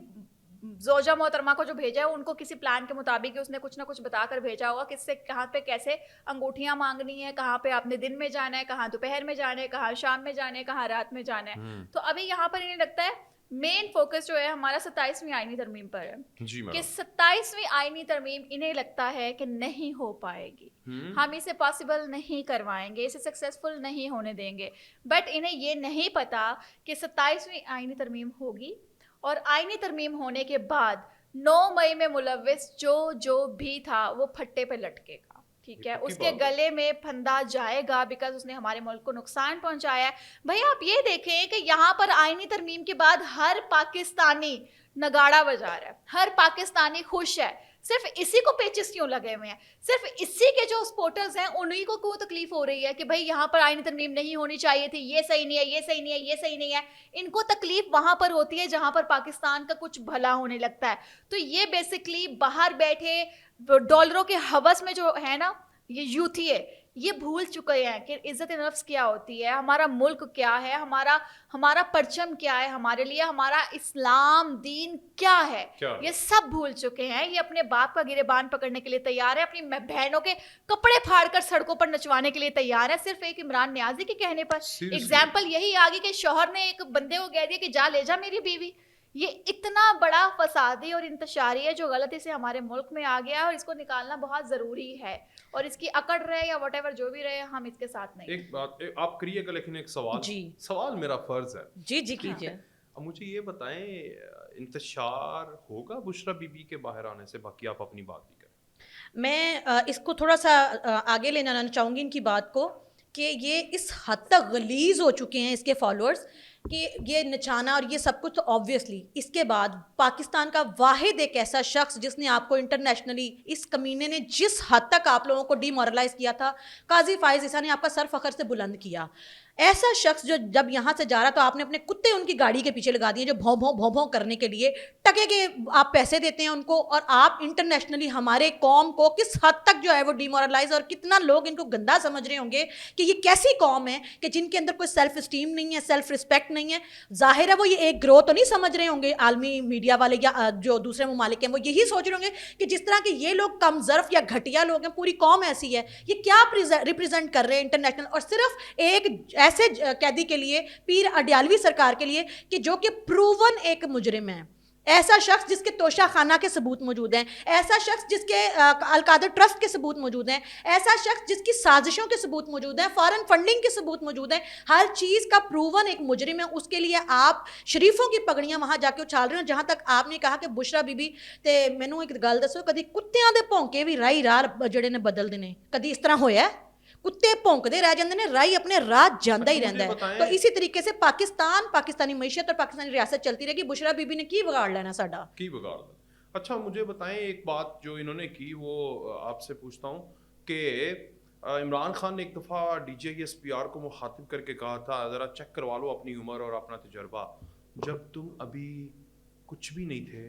जोजा मोहतरमा को जो भेजा है उनको किसी प्लान के मुताबिक उसने कुछ ना कुछ बताकर भेजा होगा, किससे कहाँ पे कैसे अंगूठियां मांगनी है, कहाँ पे आपने दिन में जाना है, कहाँ दोपहर में जाना है, कहाँ शाम में जाना है, कहाँ रात में जाना है। तो अभी यहाँ पर इन्हें लगता है मेन फोकस जो है हमारा 27वीं आईनी तरमीम पर है जी कि मैडम। 27वीं आईनी तरमीम इन्हें लगता है कि नहीं हो पाएगी, हम इसे पॉसिबल नहीं करवाएंगे, इसे सक्सेसफुल नहीं होने देंगे। बट इन्हें ये नहीं पता कि 27वीं आईनी तरमीम होगी और आईनी तरमीम होने के बाद 9 मई में मुलव्विस जो भी था वो फट्टे पे लटकेगा। ठीक है, ये पक्की उसके बात है। गले में फंदा जाएगा बिकॉज उसने हमारे मुल्क को नुकसान पहुंचाया है। भाई आप ये देखें कि यहाँ पर आईनी तरमीम के बाद हर पाकिस्तानी नगाड़ा बजा रहा है, हर पाकिस्तानी खुश है। सिर्फ इसी को पेचिस क्यों लगे हुए हैं? सिर्फ इसी के जो सपोर्टर्स हैं उन्हीं को क्यों तकलीफ हो रही है कि भाई यहाँ पर आईनी तरमीम नहीं होनी चाहिए थी, ये सही नहीं है, ये सही नहीं है, ये सही नहीं है। इनको तकलीफ वहां पर होती है जहां पर पाकिस्तान का कुछ भला होने लगता है। तो ये बेसिकली बाहर बैठे डॉलरों के हवस में जो है ना, ये यूथी है, ये भूल चुके हैं कि इज्जत नफ्स क्या होती है, हमारा मुल्क क्या है, हमारा परचम क्या है, हमारे लिए हमारा इस्लाम दीन क्या है, ये सब भूल चुके हैं। ये अपने बाप का गिरेबान पकड़ने के लिए तैयार है, अपनी बहनों के कपड़े फाड़कर सड़कों पर नचवाने के लिए तैयार है, सिर्फ एक इमरान नियाजी के कहने पर। एग्जाम्पल यही आ गई कि शौहर ने एक बंदे को कह दिया कि जा ले जा मेरी बीवी। ये इतना बड़ा फसादी और इंतशारी है जो गलती से हमारे मुल्क में आ गया है और इसको निकालना बहुत ज़रूरी है। और इसकी अकड़ रहे या व्हाटएवर जो भी रहे, हम इसके साथ नहीं। एक बात आप करिएगा, लेकिन एक सवाल जी। सवाल मेरा फर्ज है। जी जी कीजिए। अब मुझे ये बताएं, इंतशार होगा बुशरा बीबी के बाहर आने से? बाकी आप अपनी बात भी करें। मैं इसको थोड़ा सा आगे ले जाना चाहूँगी इनकी बात को कि ये इस हद तक गलीज हो चुके हैं इसके फॉलोअर्स कि ये नचाना और ये सब कुछ। तो ऑब्वियसली इसके बाद पाकिस्तान का वाहिद एक ऐसा शख्स जिसने आपको इंटरनेशनली, इस कमीने ने जिस हद तक आप लोगों को डीमोरलाइज किया था, काजी फाइज ईसा ने आपका सर फखर से बुलंद किया। ऐसा शख्स जो जब यहाँ से जा रहा तो आपने अपने कुत्ते उनकी गाड़ी के पीछे लगा दिए जो भौं भौं भौं भौं करने के लिए टके के आप पैसे देते हैं उनको, और आप इंटरनेशनली हमारे कौम को किस हद तक जो है वो डीमोरलाइज, और कितना लोग इनको गंदा समझ रहे होंगे कि ये कैसी कौम है कि जिनके अंदर कोई सेल्फ स्टीम नहीं है, सेल्फ रिस्पेक्ट नहीं है। जाहिर है वो ये एक ग्रोथ तो नहीं समझ रहे होंगे आलमी मीडिया वाले या जो दूसरे ममालिक हैं, वो यही सोच रहे होंगे कि जिस तरह के ये लोग कमजर्फ या घटिया लोग हैं, पूरी कौम ऐसी है, ये क्या रिप्रेजेंट कर रहे हैं इंटरनेशनल। और सिर्फ एक ऐसे कैदी के लिए, पीर अडयालवी सरकार के लिए कि जो कि प्रूवन एक मुजरिम है, ایسا شخص جس کے توشہ خانہ کے ثبوت موجود ہیں, ایسا شخص جس کے القادر ٹرسٹ کے ثبوت موجود ہیں, ایسا شخص جس کی سازشوں کے ثبوت موجود ہیں, فارن فنڈنگ کے ثبوت موجود ہیں, ہر چیز کا پروون ایک مجرم ہے. اس کے لیے آپ شریفوں کی پگڑیاں وہاں جا کے اچھال رہے ہیں. جہاں تک آپ نے کہا کہ بشرا بی بی تے مینوں ایک گل دسو, کدی کتیاں دے ਭੌਂਕੇ ਵੀ ਰਾਈ ਰਾਹ ਜਿਹੜੇ ਨੇ ਬਦਲਦੇ ਨੇ, ਕਦੀ ਇਸ ਤਰ੍ਹਾਂ ਹੋਇਆ? ਕੁੱਤੇ ਭੌਂਕਦੇ ਰਹਿ ਜਾਂਦੇ ਨੇ, ਰਾਈ ਆਪਣੇ ਰਾਹ ਜਾਂਦਾ ਹੀ ਰਹਿੰਦਾ ਹੈ. تو اسی طریقے سے پاکستان, پاکستانی معیشت اور پاکستانی ریاست چلتی رہے گی. بشرا بی بی نے کی بگاڑ لینا ساڈا, کی بگاڑ لینا. اچھا مجھے بتائیں ایک بات جو انہوں نے کی, وہ آپ سے پوچھتا ہوں کہ عمران خان نے ایک دفعہ DGISPR کو مخاطب کر کے کہا تھا ذرا چیک کروا لو اپنی عمر اور اپنا تجربہ, جب تم ابھی کچھ بھی نہیں تھے,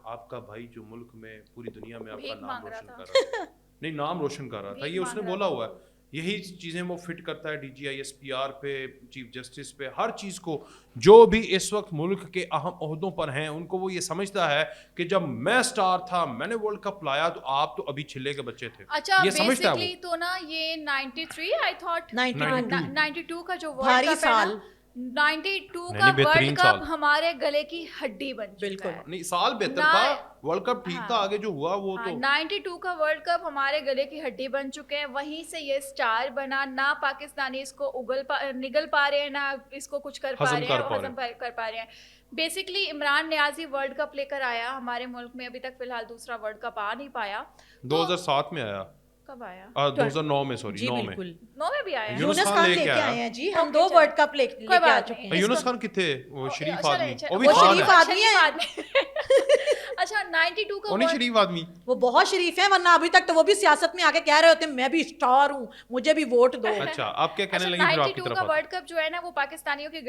آپ کا بھائی جو ملک میں پوری دنیا میں آپ کا نام روشن کر رہا تھا, نہیں نام روشن کر رہا تھا, یہ اس نے بولا ہوا ہے. یہی چیزیں وہ فٹ کرتا ہے DGISPR پہ, چیف جسٹس پہ, ہر چیز کو. جو بھی اس وقت ملک کے اہم عہدوں پر ہیں ان کو وہ یہ سمجھتا ہے کہ جب میں سٹار تھا, میں نے ورلڈ کپ لایا, تو آپ تو ابھی چھلے کے بچے تھے. اچھا یہ سمجھتا ہے بیسکلی تو نا یہ 93 آئی تھاٹ 92 کا جو بھاری ورلڈ کپ سال, 92 کا ورلڈ کپ ہمارے گلے کی ہڈی بن چکا ہے. نہیں سال بہتر تھا, ورلڈ کپ ٹھیک تھا, آگے جو ہوا وہ تو 92 کا ورلڈ کپ ہمارے گلے کی ہڈی بن چکے ہیں. وہیں سے یہ سٹار بنا, نہ پاکستانی اس کو نگل پا رہے ہیں, نہ اس کو کچھ کر پا رہے ہیں, ہضم کر پا رہے ہیں. بیسکلی عمران نیازی ورلڈ کپ لے کر آیا ہمارے ملک میں, ابھی تک فی الحال دوسرا ورلڈ کپ آ نہیں پایا. 2007 میں آیا, کب آیا؟ 2009 میں, سوری 9 میں, 9 میں بھی آیا. یونس خان لے کے آئے ہیں جی, ہم 2 ورلڈ کپ لے کے آ چکے ہیں. یونس خان کتنے, وہ شریف آدمی, وہ شریف آدمی ہے. اچھا 92 کا نہیں شریف آدمی, وہ بہت شریف ہیں, ورنہ ابھی تک تو وہ بھی سیاست میں آ کے کہہ رہے ہوتے ہیں میں بھی اسٹار ہوں, مجھے بھی ووٹ دو. اچھا آپ کیا کہنے لگے, 92 کا ورلڈ کپ جو ہے نا وہ پاکستانیوں کے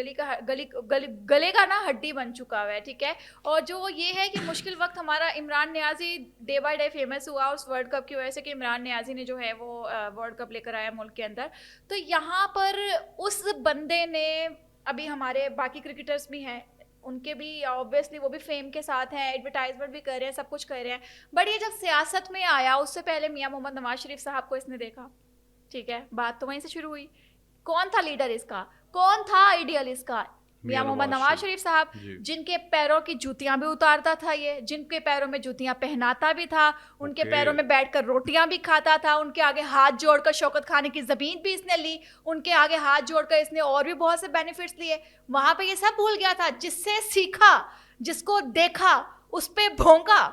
گلے کا نا ہڈی بن چکا ہوا ہے, ٹھیک ہے. اور جو یہ ہے کہ مشکل وقت ہمارا عمران نیازی ڈے بائی ڈے فیمس ہوا اس ورلڈ کپ کی وجہ سے, کہ عمران نیازی نے جو ہے وہ ورلڈ کپ لے کر آیا ملک کے اندر. تو یہاں پر اس بندے نے, ابھی ہمارے باقی کرکٹرز بھی ہیں, ان کے بھی اوبویسلی وہ بھی فیم کے ساتھ ہیں, ایڈورٹائزمنٹ بھی کر رہے ہیں, سب کچھ کر رہے ہیں. بٹ یہ جب سیاست میں آیا, اس سے پہلے میاں محمد نواز شریف صاحب کو اس نے دیکھا, ٹھیک ہے, بات تو وہیں سے شروع ہوئی. کون تھا لیڈر اس کا, کون تھا آئیڈیل اس کا؟ میاں محمد نواز شریف صاحب, جن کے پیروں کی جوتیاں بھی اتارتا تھا یہ, جن کے پیروں میں جوتیاں پہناتا بھی تھا, ان کے پیروں میں بیٹھ کر روٹیاں بھی کھاتا تھا, ان کے آگے ہاتھ جوڑ کر شوکت کھانے کی زمین بھی اس نے لی, ان کے آگے ہاتھ جوڑ کر اس نے اور بھی بہت سے بینیفٹس لیے. وہاں پہ یہ سب بھول گیا تھا, جس سے سیکھا, جس کو دیکھا, اس پہ بھونکا.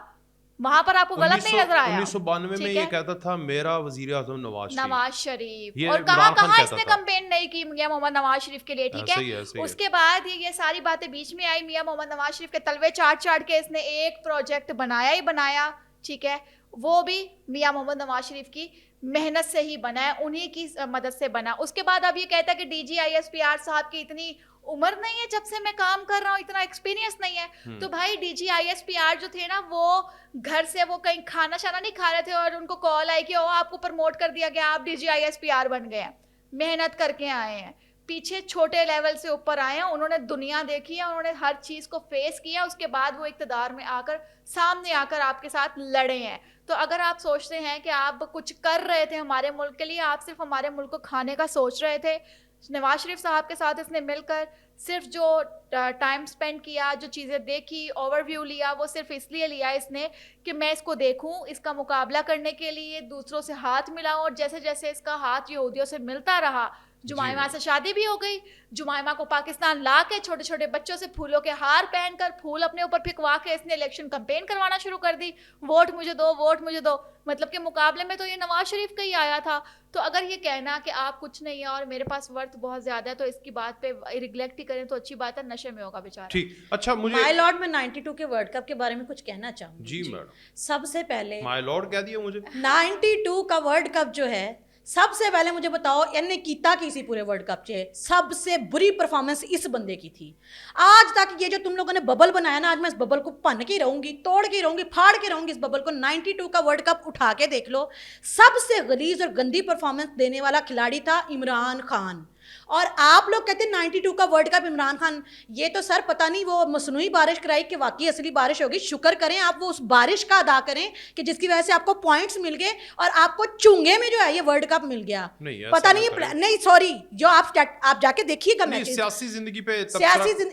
وہاں پر آپ کو غلط نہیں نظر آیا. 1992 میں یہ کہتا تھا میرا وزیر اعظم نواز شریف, اور کہاں اس نے کمپین نہیں کی میاں محمد نواز شریف کے لیے, ٹھیک ہے. اس کے بعد یہ ساری باتیں بیچ میں آئی, میاں محمد نواز شریف کے تلوے چاٹ کے اس نے ایک پروجیکٹ بنایا ہی بنایا, ٹھیک ہے. وہ بھی میاں محمد نواز شریف کی محنت سے ہی بنا ہے, انہی کی مدد سے بنا. اس کے بعد اب یہ کہتا ہے کہ DGISPR صاحب کی اتنی عمر نہیں ہے جب سے میں کام کر رہا ہوں, اتنا ایکسپیرینس نہیں ہے. تو بھائی DGISPR جو تھے نا, وہ گھر سے وہ کہیں کھانا شانا نہیں کھا رہے تھے اور ان کو کال آئی کہ آپ کو پروموٹ کر دیا گیا, آپ DGISPR بن گئے ہیں. محنت کر کے آئے ہیں, پیچھے چھوٹے لیول سے اوپر آئے ہیں, انہوں نے دنیا دیکھی ہے, انہوں نے ہر چیز کو فیس کیا, اس کے بعد وہ اقتدار میں آ کر سامنے آ کر آپ کے ساتھ لڑے ہیں. تو اگر آپ سوچتے ہیں کہ آپ کچھ کر رہے تھے ہمارے ملک کے لیے, آپ صرف ہمارے ملک کو کھانے کا سوچ رہے تھے, نواز شریف صاحب کے ساتھ اس نے مل کر صرف جو ٹائم سپینڈ کیا, جو چیزیں دیکھی, اوور ویو لیا, وہ صرف اس لیے لیا اس نے کہ میں اس کو دیکھوں, اس کا مقابلہ کرنے کے لیے دوسروں سے ہاتھ ملاؤں. اور جیسے جیسے اس کا ہاتھ یہودیوں سے ملتا رہا, جمائمہ سے شادی بھی ہو گئی, جمائمہ کو پاکستان لا کے چھوٹے چھوٹے بچوں سے پھولوں کے ہار پہن کر, پھول اپنے اوپر پھکوا کے اس نے الیکشن کمپین کروانا شروع کر دی, ووٹ مجھے دو, ووٹ مجھے دو. مطلب کہ مقابلے میں تو یہ نواز شریف کا ہی آیا تھا. تو اگر یہ کہنا کہ آپ کچھ نہیں ہے اور میرے پاس ورتھ بہت زیادہ ہے, تو اس کی بات پہ ریگلیکٹ ہی کریں تو اچھی بات ہے, نشے میں ہوگا بیچارہ. ٹھیک. اچھا مجھے مائی لارڈ میں 92 کے ورلڈ کپ کے بارے میں کچھ کہنا چاہوں گی. جی میڈم. سب سے پہلے مائی لارڈ کہہ دیا مجھے. 92 کا ورلڈ کپ جو ہے, سب سے پہلے مجھے بتاؤ انہیں کیتا کی سی پورے ورلڈ کپ چے, سب سے بری پرفارمنس اس بندے کی تھی. آج تک یہ جو تم لوگوں نے ببل بنایا نا, آج میں اس ببل کو پن کے رہوں گی, توڑ کے رہوں گی, پھاڑ کے رہوں گی اس ببل کو. 92 کا ورلڈ کپ اٹھا کے دیکھ لو, سب سے غلیظ اور گندی پرفارمنس دینے والا کھلاڑی تھا عمران خان. اور آپ لوگ کہتے ہیں 92 کا ورلڈ کپ عمران خان, یہ تو سر پتہ نہیں وہ مصنوعی بارش کرائی کہ واقعی اصلی بارش ہوگی. شکر کریں آپ وہ اس بارش کا ادا کریں کہ جس کی وجہ سے آپ کو پوائنٹس مل گئے اور آپ کو چونگے میں جو ہے یہ ورلڈ کپ مل گیا. پتہ نہیں, نہیں سوری, جو آپ جا کے دیکھیے گا میچ. سیاسی زندگی پہ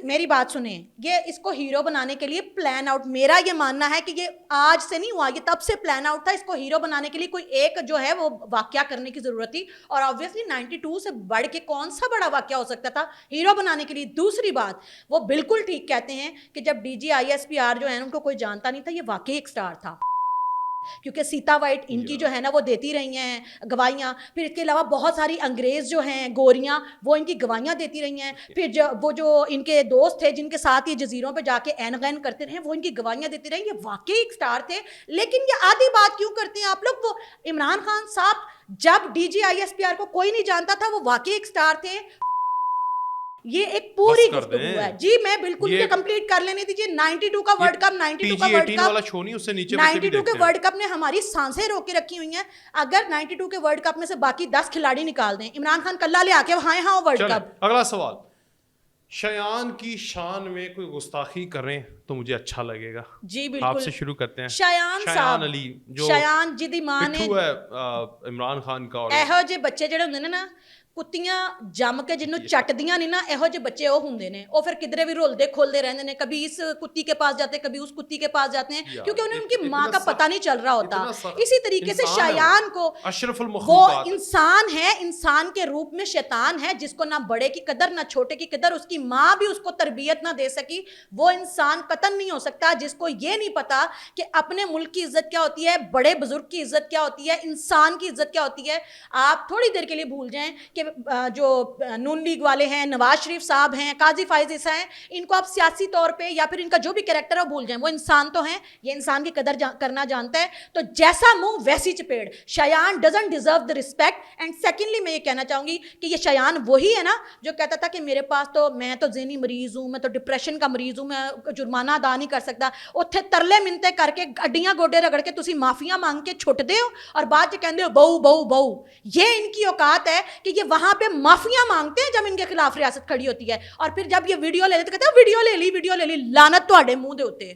میری بات سنیں, یہ اس کو ہیرو بنانے کے لیے پلان آؤٹ, میرا یہ ماننا ہے کہ یہ آج سے نہیں ہوا, یہ تب سے پلان آؤٹ تھا. اس کو ہیرو بنانے کے لیے کوئی ایک جو ہے وہ واقعہ کرنے کی ضرورت تھی, اور آبویسلی 92 سے بڑھ کے کون سا بڑا واقعہ ہو سکتا تھا ہیرو بنانے کے لیے. دوسری بات, وہ بالکل ٹھیک کہتے ہیں کہ جب D G I S P R جو ہے ان کو کوئی جانتا نہیں تھا, یہ واقعی ایک سٹار تھا, کیونکہ سیتا وائٹ ان کی جو ہے نا وہ دیتی رہی ہیں گواہیاں. پھر اس کے علاوہ بہت ساری انگریز جو ہیں گوریاں, وہ ان کی گواہیاں دیتی رہی ہیں. پھر وہ جو ان کے دوست تھے جن کے ساتھ یہ جزیروں پہ جا کے این غین کرتے رہے, وہ ان کی گواہیاں دیتی رہی. یہ واقعی ایک سٹار تھے. لیکن یہ آدھی بات کیوں کرتے ہیں آپ لوگ, وہ عمران خان صاحب جب D G I S P R کو کوئی نہیں جانتا تھا, وہ واقعی ایک سٹار تھے. یہ ایک پوری گفتگو ہے جی, میں بالکل یہ کمپلیٹ کر لینے دیجیے. 92 کا ورلڈ کپ, 92 کا ورلڈ کپ, 92 کے ورلڈ کپ نے ہماری سانسیں روک کے رکھی ہوئی ہیں. اگر 92 کے ورلڈ کپ میں سے باقی 10 کھلاڑی نکال دیں, عمران خان کلّا لے آ کے وہاں ہاں ورلڈ کپ. اگلا سوال, شایان کی شان میں کوئی گستاخی کریں تو مجھے اچھا لگے گا. جی بالکل, آپ سے شروع کرتے ہیں. شایان علی جو شایان جدی ماں نے ہے عمران خان کا, ਇਹੋ ਜਿਹੇ ਬੱਚੇ ਜਿਹੜੇ ਹੁੰਦੇ ਨੇ ਨਾ ਕੁੱਤੀਆਂ ਜੰਮ ਕੇ ਜਿਹਨੂੰ ਚੱਟਦੀਆਂ ਨਹੀਂ ਨਾ, ਇਹੋ ਜਿਹੇ ਬੱਚੇ ਉਹ ਹੁੰਦੇ ਨੇ. ਉਹ ਫਿਰ ਕਿਧਰੇ ਵੀ ਰੁਲਦੇ ਖੋਲਦੇ ਰਹਿੰਦੇ ਨੇ, کبھی اس کتی کے پاس جاتے ہیں, کبھی اس کتی کے پاس جاتے ہیں, کیونکہ انہیں ان کی ماں کا پتہ نہیں چل رہا ہوتا. اسی طریقے سے شایان کو, اشرف وہ المخلوقات انسان ہے, انسان کے روپ میں شیطان ہے, جس کو نہ بڑے کی قدر نہ چھوٹے کی قدر, اس کی ماں بھی اس کو تربیت نہ دے سکی. وہ انسان قطن نہیں ہو سکتا جس کو یہ نہیں پتا کہ اپنے ملک کی عزت کیا ہوتی ہے, بڑے بزرگ کی عزت کیا ہوتی ہے, انسان کی عزت کیا ہوتی ہے. آپ تھوڑی دیر کے لیے بھول جائیں کہ جو نون لیگ والے ہیں, نواز شریف صاحب ہیں, قاضی فائز عیسیٰ ہیں, ان کو آپ سیاسی طور پہ یا پھر ان کا جو بھی کریکٹر ہے وہ بھول جائیں. وہ انسان تو ہیں, یہ انسان کی قدر کرنا جانتا ہے. تو جیسا منہ ویسی چپیڑ. Shayan doesn't deserve the respect. And secondly میں یہ کہنا چاہوں گی کہ یہ شایان وہی ہے نا جو کہتا تھا کہ میرے پاس تو, میں تو ذہنی مریض ہوں, میں تو ڈپریشن کا مریض ہوں, میں جرمانہ ادا نہیں کر سکتا. اتھے ترلے منتے کر کے اڈیاں گوڈے رگڑ کے تسی معافیاں مانگ کے چھٹ دے ہو, اور بعد جو کہندے ہو بہو بہو بہو. یہ ان کی اوقات ہے کہ یہ وہاں پہ معافیاں مانگتے ہیں جب ان کے خلاف ریاست کھڑی ہوتی ہے, اور پھر جب یہ ویڈیو لے لیتے کہتے ہیں ویڈیو لے لی, لعنت تواڈے منہ دے اوتے.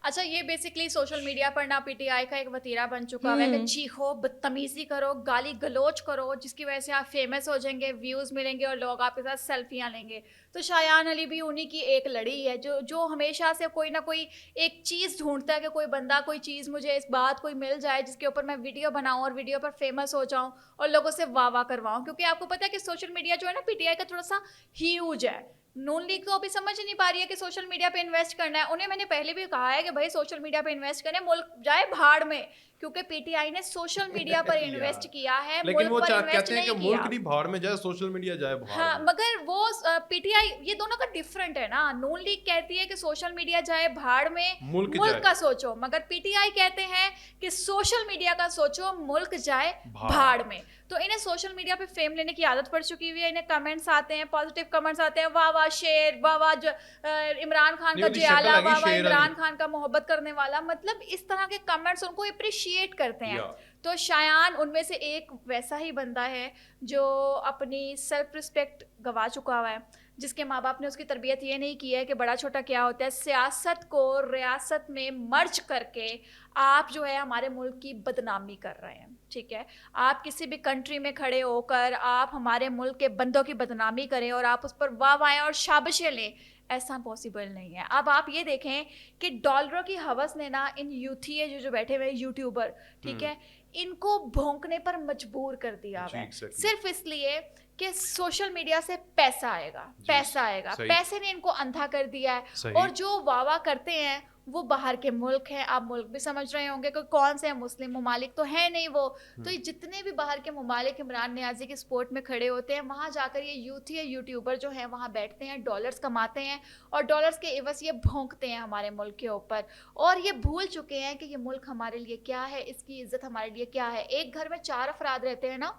اچھا, یہ بیسکلی سوشل میڈیا پر نا پی ٹی آئی کا ایک وتیرہ بن چکا ہے کہ چیخو, بدتمیزی کرو, گالی گلوچ کرو, جس کی وجہ سے آپ فیمس ہو جائیں گے, ویوز ملیں گے اور لوگ آپ کے ساتھ سیلفیاں لیں گے. تو شایان علی بھی انہی کی ایک لڑی ہے جو ہمیشہ سے کوئی نہ کوئی ایک چیز ڈھونڈتا ہے کہ کوئی بندہ, کوئی چیز مجھے اس بات کوئی مل جائے جس کے اوپر میں ویڈیو بناؤں اور ویڈیو پر فیمس ہو جاؤں اور لوگوں سے واہ واہ کرواؤں. کیونکہ آپ کو پتہ ہے کہ سوشل میڈیا جو ہے نا پی ٹی آئی کا تھوڑا سا ہیوج ہے. نون لیگ کو ابھی سمجھ نہیں پا رہی ہے کہ سوشل میڈیا پہ انویسٹ کرنا ہے. انہیں میں نے پہلے بھی کہا ہے کہ بھائی سوشل میڈیا پہ انویسٹ کریں, ملک جائے بھاڑ میں, کیونکہ پی ٹی آئی نے سوشل میڈیا پر انویسٹ کیا ہے, لیکن وہ کہتے ہیں کہ نہیں ملک نہیں بھاڑ میں جائے, سوشل میڈیا جائے بھاڑ. ہاں, مگر وہ پی ٹی آئی, یہ دونوں کا ڈفرنٹ ہے نا. نون لیگ کہتی ہے کہ سوشل میڈیا جائے بھاڑ میں, ملک کا سوچو, مگر پی ٹی آئی کہتے ہیں کہ سوشل میڈیا کا سوچو, ملک جائے بھاڑ میں. تو انہیں سوشل میڈیا پہ فیم لینے کی عادت پڑ چکی ہوئی ہے. انہیں کمنٹس آتے ہیں, پازیٹیو کمنٹس آتے ہیں, واہ واہ شیر, واہ واہ عمران خان کا جیالہ, واہ واہ عمران خان کا محبت کرنے والا. مطلب اس طرح کے کمنٹس ان کو اپریشیٹ کرتے ہیں. تو شایان ان میں سے ایک ویسا ہی بندہ ہے جو اپنی سیلف رسپیکٹ گوا چکا ہوا ہے, جس کے ماں باپ نے اس کی تربیت یہ نہیں کی ہے کہ بڑا چھوٹا کیا ہوتا ہے. سیاست کو ریاست میں مرج کر کے آپ جو ہے ہمارے ملک کی بدنامی کر رہے ہیں. ٹھیک ہے, آپ کسی بھی کنٹری میں کھڑے ہو کر آپ ہمارے ملک کے بندوں کی بدنامی کریں اور آپ اس پر واہ واہیں اور شابشیں لیں, ایسا پاسبل نہیں ہے. اب آپ یہ دیکھیں کہ ڈالروں کی ہوس نے نا ان یوتھیے جو بیٹھے ہوئے یوٹیوبر, ٹھیک ہے, ان کو بھونکنے پر مجبور کر دیا ہے, صرف اس لیے کہ سوشل میڈیا سے پیسہ آئے گا, پیسہ آئے گا. پیسے نے ان کو اندھا کر دیا ہے. اور جو واہ واہ کرتے ہیں وہ باہر کے ملک ہیں. آپ ملک بھی سمجھ رہے ہوں گے کہ کون سے مسلم ممالک تو ہیں نہیں وہ. تو جتنے بھی باہر کے ممالک عمران نیازی کی سپورٹ میں کھڑے ہوتے ہیں, وہاں جا کر یہ یوتھی یوٹیوبر جو ہیں وہاں بیٹھتے ہیں, ڈالرز کماتے ہیں, اور ڈالرز کے عوض یہ بھونکتے ہیں ہمارے ملک کے اوپر. اور یہ بھول چکے ہیں کہ یہ ملک ہمارے لیے کیا ہے, اس کی عزت ہمارے لیے کیا ہے. ایک گھر میں 4 افراد رہتے ہیں نا,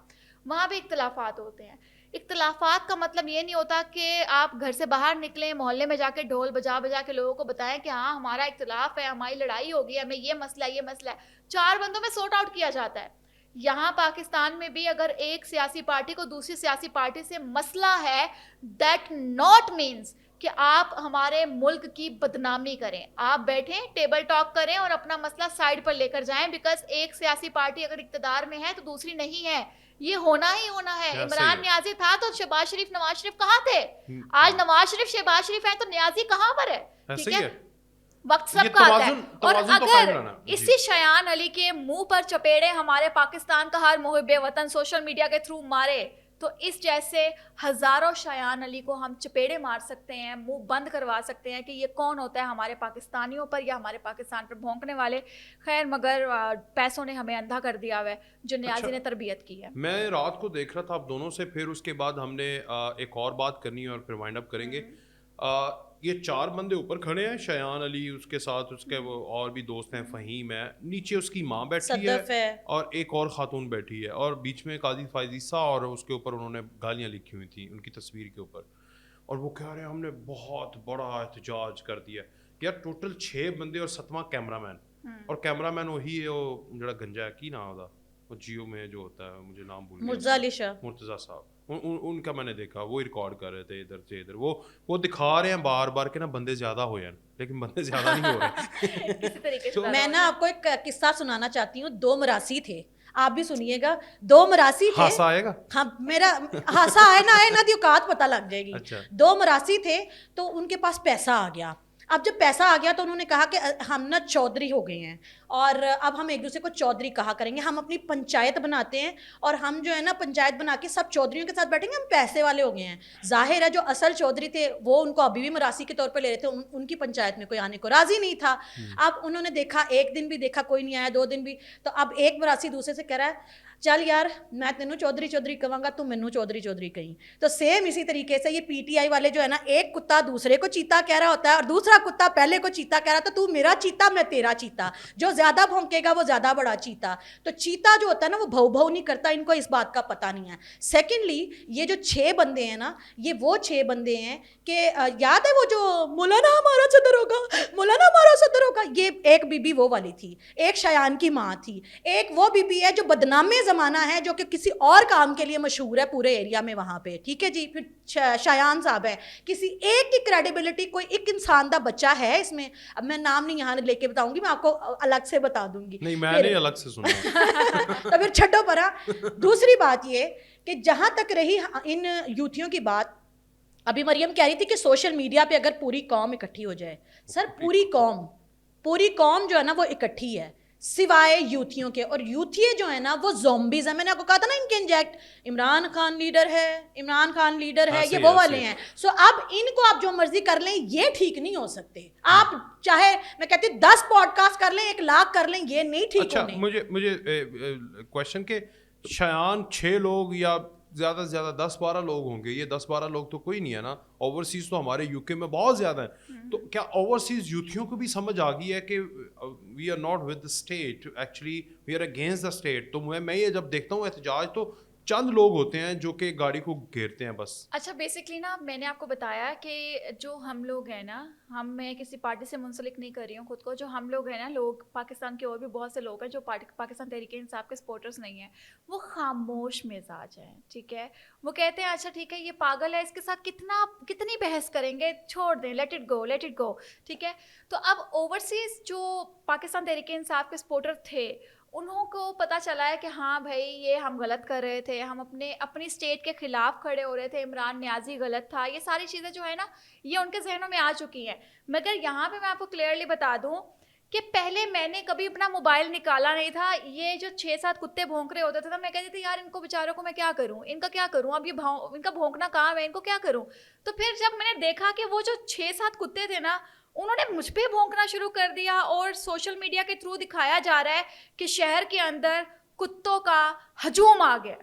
وہاں بھی اختلافات ہوتے ہیں. اختلافات کا مطلب یہ نہیں ہوتا کہ آپ گھر سے باہر نکلیں, محلے میں جا کے ڈھول بجا بجا کے لوگوں کو بتائیں کہ ہاں ہمارا اختلاف ہے, ہماری لڑائی ہوگی, ہمیں یہ مسئلہ ہے, یہ مسئلہ ہے. 4 بندوں میں سورٹ آؤٹ کیا جاتا ہے. यहाँ पाकिस्तान में भी अगर एक सियासी पार्टी को दूसरी सियासी पार्टी से मसला है, दैट नॉट मीन्स कि आप हमारे मुल्क की बदनामी करें। आप बैठें, टेबल टॉक करें और अपना मसला साइड पर लेकर जाएं, बिकॉज एक सियासी पार्टी अगर इक़्तिदार में है तो दूसरी नहीं है, ये होना ही होना है। इमरान न्याजी था तो शहबाज शरीफ नवाज शरीफ कहाँ थे? आज नवाज शरीफ शहबाज शरीफ है तो न्याजी कहाँ पर है? ठीक है, वक्त सबका आता है। और अगर इसी शयान अली के मुंह पर चपेड़े हमारे पाकिस्तान का हर मुहिब्बे वतन सोशल मीडिया के थ्रू मारे, तो इस जैसे हजारों शयान अली को हम चपेड़े मार सकते हैं, मुंह बंद करवा सकते हैं कि ये कौन होता है हमारे पाकिस्तानियों पर या हमारे पाकिस्तान पर भौंकने वाले। खैर, मगर पैसों ने हमें अंधा कर दिया हुआ है, जो न्याजी ने तरबियत की है। मैं रात को देख रहा था आप दोनों से, फिर उसके बाद हमने एक और बात करनी है और फिर वाइंड अप करेंगे। ये 4 बंदे ऊपर खड़े हैं, शयान अली, उसके साथ उसके वो और भी दोस्त हैं, फ़हीम है, नीचे उसकी माँ बैठी है और एक और ख़ातून बैठी है, और बीच में काजी फायजीसा, और उसके ऊपर उन्होंने गालियाँ लिखी हुई थी उनकी तस्वीर के ऊपर, और वो कह रहे हैं हमने बहुत बड़ा एहतजाज कर दिया। यार टोटल 6 बंदे और 7वां कैमरामैन, और कैमरामैन वही है वो जड़ा गंजा है, की नाम होता वो जियो में जो होता है, मुझे नाम भूल गया, मुर्तज़ा साहब, उनका मैंने देखा वो रिकॉर्ड कर रहे थे इधर से इधर, वो दिखा रहे हैं बार बार के ना बंदे ज्यादा हो जाए, लेकिन बंदे ज्यादा नहीं हो रहे। किसी तरीके से मैं ना आपको एक किस्सा सुनाना चाहती हूँ। 2 मरासी थे, आप भी सुनिएगा। 2 मरासी थे। हासा आएगा? हाँ, मेरा हासा आए ना दी औकात पता लग जाएगी। अच्छा। 2 मरासी थे तो उनके पास पैसा आ गया। अब जब पैसा आ गया तो उन्होंने कहा कि हम ना चौधरी हो गए हैं और अब हम एक दूसरे को चौधरी कहा करेंगे, हम अपनी पंचायत बनाते हैं और हम जो है ना पंचायत बना के सब चौधरियों के साथ बैठेंगे, हम पैसे वाले हो गए हैं। जाहिर है जो असल चौधरी थे वो उनको अभी भी मरासी के तौर पे ले रहे थे, उनकी पंचायत में कोई आने को राजी नहीं था। अब उन्होंने देखा, एक दिन भी देखा कोई नहीं आया, 2 दिन भी, तो अब एक मरासी दूसरे से कह रहा है चल यार मैं तेनू चौधरी चौधरी कहूँगा, तू मैनू चौधरी चौधरी कहीं। तो सेम इसी तरीके से ये पीटीआई वाले जो है ना, एक कुत्ता दूसरे को चीता कह रहा होता है और दूसरा कुत्ता पहले को चीता कह रहा था, तू मेरा चीता मैं तेरा चीता, जो ज्यादा भौंकेगा वो ज्यादा बड़ा चीता। तो चीता जो होता है ना वो भौ भौ नहीं करता, इनको इस बात का पता नहीं है। सेकेंडली ये जो 6 बंदे हैं ना, ये वो 6 बंदे हैं कि याद है वो जो मौलाना हमारा सदर होगा, मौलाना हमारा सदर होगा, ये एक बीबी वो वाली थी, एक शयान की माँ थी, एक वो बीबी है जो बदनामे ज़माना है जो कि किसी और काम के लिए मशहूर है पूरे एरिया में वहाँ पे, ठीक है जी। फिर शयान साहब है, किसी एक की क्रेडिबिलिटी, कोई एक इंसान का बच्चा है इसमें, अब मैं नाम नहीं यहाँ लेके बताऊंगी, मैं आपको अलग से बता दूंगी। नहीं मैंने अलग से सुना। तो फिर छड्डो परा। दूसरी बात ये कि जहाँ तक रही इन यूथियों की बात, अभी मरियम कह रही थी कि सोशल मीडिया पे अगर पूरी कौम इकट्ठी हो जाए, सर पूरी कौम जो है ना वो इकट्ठी है सिवाय यूथियों के, और यूथिये जो है ना वो ज़ॉम्बीज़ है। मैंने आपको कहा था ना इनके इंजेक्ट, इमरान खान लीडर है, ये वो वाले हैं। सो अब इनको आप जो मर्जी कर लें, ये ठीक नहीं हो सकते। आप चाहे मैं कहती हूँ 10 पॉडकास्ट कर लें, 1 लाख कर लें, ये नहीं ठीक। अच्छा, मुझे क्वेश्चन के शयान 6 लोग या ज़्यादा से ज़्यादा 10-12 लोग होंगे, ये 10-12 लोग तो कोई नहीं है ना। ओवरसीज़ तो हमारे यूके में बहुत ज़्यादा है। तो क्या ओवरसीज़ यूथियों को भी समझ आ गई है कि we are not with the state, actually we are against the state? तो मैं ये जब देखता हूँ एहतजाज, तो चंद लोग होते हैं जो कि गाड़ी को घेरते हैं बस। अच्छा, बेसिकली ना मैंने आपको बताया कि जो हम लोग हैं ना, मैं किसी पार्टी से मुंसलिक नहीं कर रही हूँ खुद को, जो हम लोग हैं ना, लोग पाकिस्तान के और भी बहुत से लोग हैं जो पाकिस्तान तहरीक इंसाफ के सपोर्टर्स नहीं हैं, वो खामोश मिजाज हैं, ठीक है। वो कहते हैं अच्छा ठीक है ये पागल है, इसके साथ कितनी बहस करेंगे, छोड़ दें, लेट इट गो, ठीक है। तो अब ओवरसीज़ जो पाकिस्तान तहरीक इंसाफ के सपोर्टर थे, उन्हों को पता चला है कि हाँ भाई ये हम गलत कर रहे थे, हम अपनी स्टेट के ख़िलाफ़ खड़े हो रहे थे, इमरान न्याजी गलत था, ये सारी चीज़ें जो है ना ये उनके जहनों में आ चुकी हैं। मगर यहाँ पे मैं आपको क्लियरली बता दूँ कि पहले मैंने कभी अपना मोबाइल निकाला नहीं था। ये जो 6-7 कुत्ते भौंक रहे होते थे, तो मैं कहती थी यार इनको बेचारों को मैं क्या करूँ, इनका क्या करूँ, अब ये इनका भौंकना कहाँ है, इनको क्या करूँ। तो फिर जब मैंने देखा कि वो जो 6-7 कुत्ते थे ना, उन्होंने मुझ पे भौंकना शुरू कर दिया और सोशल मीडिया के थ्रू दिखाया जा रहा है कि शहर के अंदर कुत्तों का हजूम आ गया,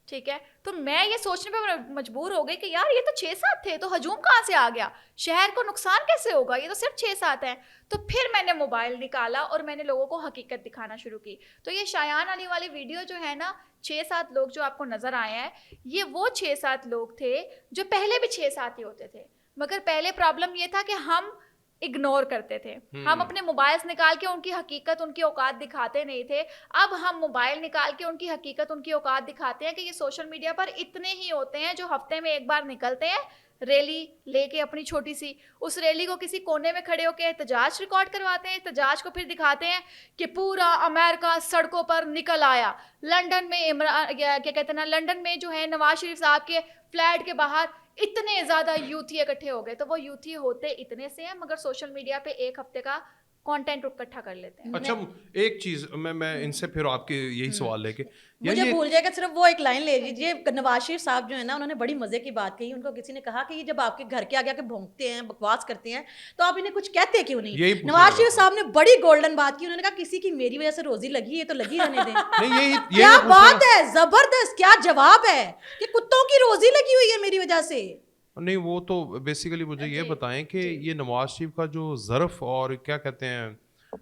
ठीक है। तो मैं ये सोचने पे मजबूर हो गई कि यार ये तो 6-7 थे, तो हजूम कहाँ से आ गया, शहर को नुकसान कैसे होगा, ये तो सिर्फ 6-7 हैं। तो फिर मैंने मोबाइल निकाला और मैंने लोगों को हकीकत दिखाना शुरू की। तो ये शायान अली वाली वीडियो जो है ना, 6-7 लोग जो आपको नज़र आए हैं, ये वो 6-7 लोग थे जो पहले भी 6-7 ही होते थे। मगर पहले प्रॉब्लम ये था कि हम اگنور کرتے تھے. ہم اپنے موبائلز نکال کے ان کی حقیقت ان کی اوقات دکھاتے نہیں تھے. اب ہم موبائل نکال کے ان کی حقیقت ان کی اوقات دکھاتے ہیں کہ یہ سوشل میڈیا پر اتنے ہی ہوتے ہیں جو ہفتے میں ایک بار نکلتے ہیں ریلی لے کے اپنی چھوٹی سی, اس ریلی کو کسی کونے میں کھڑے ہو کے احتجاج ریکارڈ کرواتے ہیں, احتجاج کو پھر دکھاتے ہیں کہ پورا امریکہ سڑکوں پر نکل آیا. لنڈن میں کیا کہتے ہیں نا, لنڈن میں جو ہے نواز شریف صاحب کے فلیٹ کے باہر اتنے زیادہ یوتھی اکٹھے ہو گئے. تو وہ یوتھی ہوتے اتنے سے ہیں مگر سوشل میڈیا پہ ایک ہفتے کا کانٹینٹ اکٹھا کر لیتے ہیں. اچھا ایک چیز میں ان سے پھر آپ کے یہی سوال لے کے, مجھے بھول جائے گا صرف وہ ایک لائن لے لیجیے. نواز شریف صاحب جو ہے نا, انہوں نے بڑی مزے کی بات کہی. ان کو کسی نے کہا کہ یہ جب آپ کے گھر کے آگے آ کے بھونکتے ہیں, بکواس کرتے ہیں, تو آپ انہیں کچھ کہتے کیوں نہیں؟ نواز شریف صاحب نے بڑی گولڈن بات کی. انہوں نے کہا کسی کی میری وجہ سے روزی لگی ہے تو لگی رہنے دیں. کیا بات ہے, زبردست, کیا جواب ہے کہ کتوں کی روزی لگی ہوئی ہے میری وجہ سے. نہیں وہ تو بیسیکلی مجھے یہ بتائیں کہ یہ نواز شریف کا جو ظرف اور کیا کہتے ہیں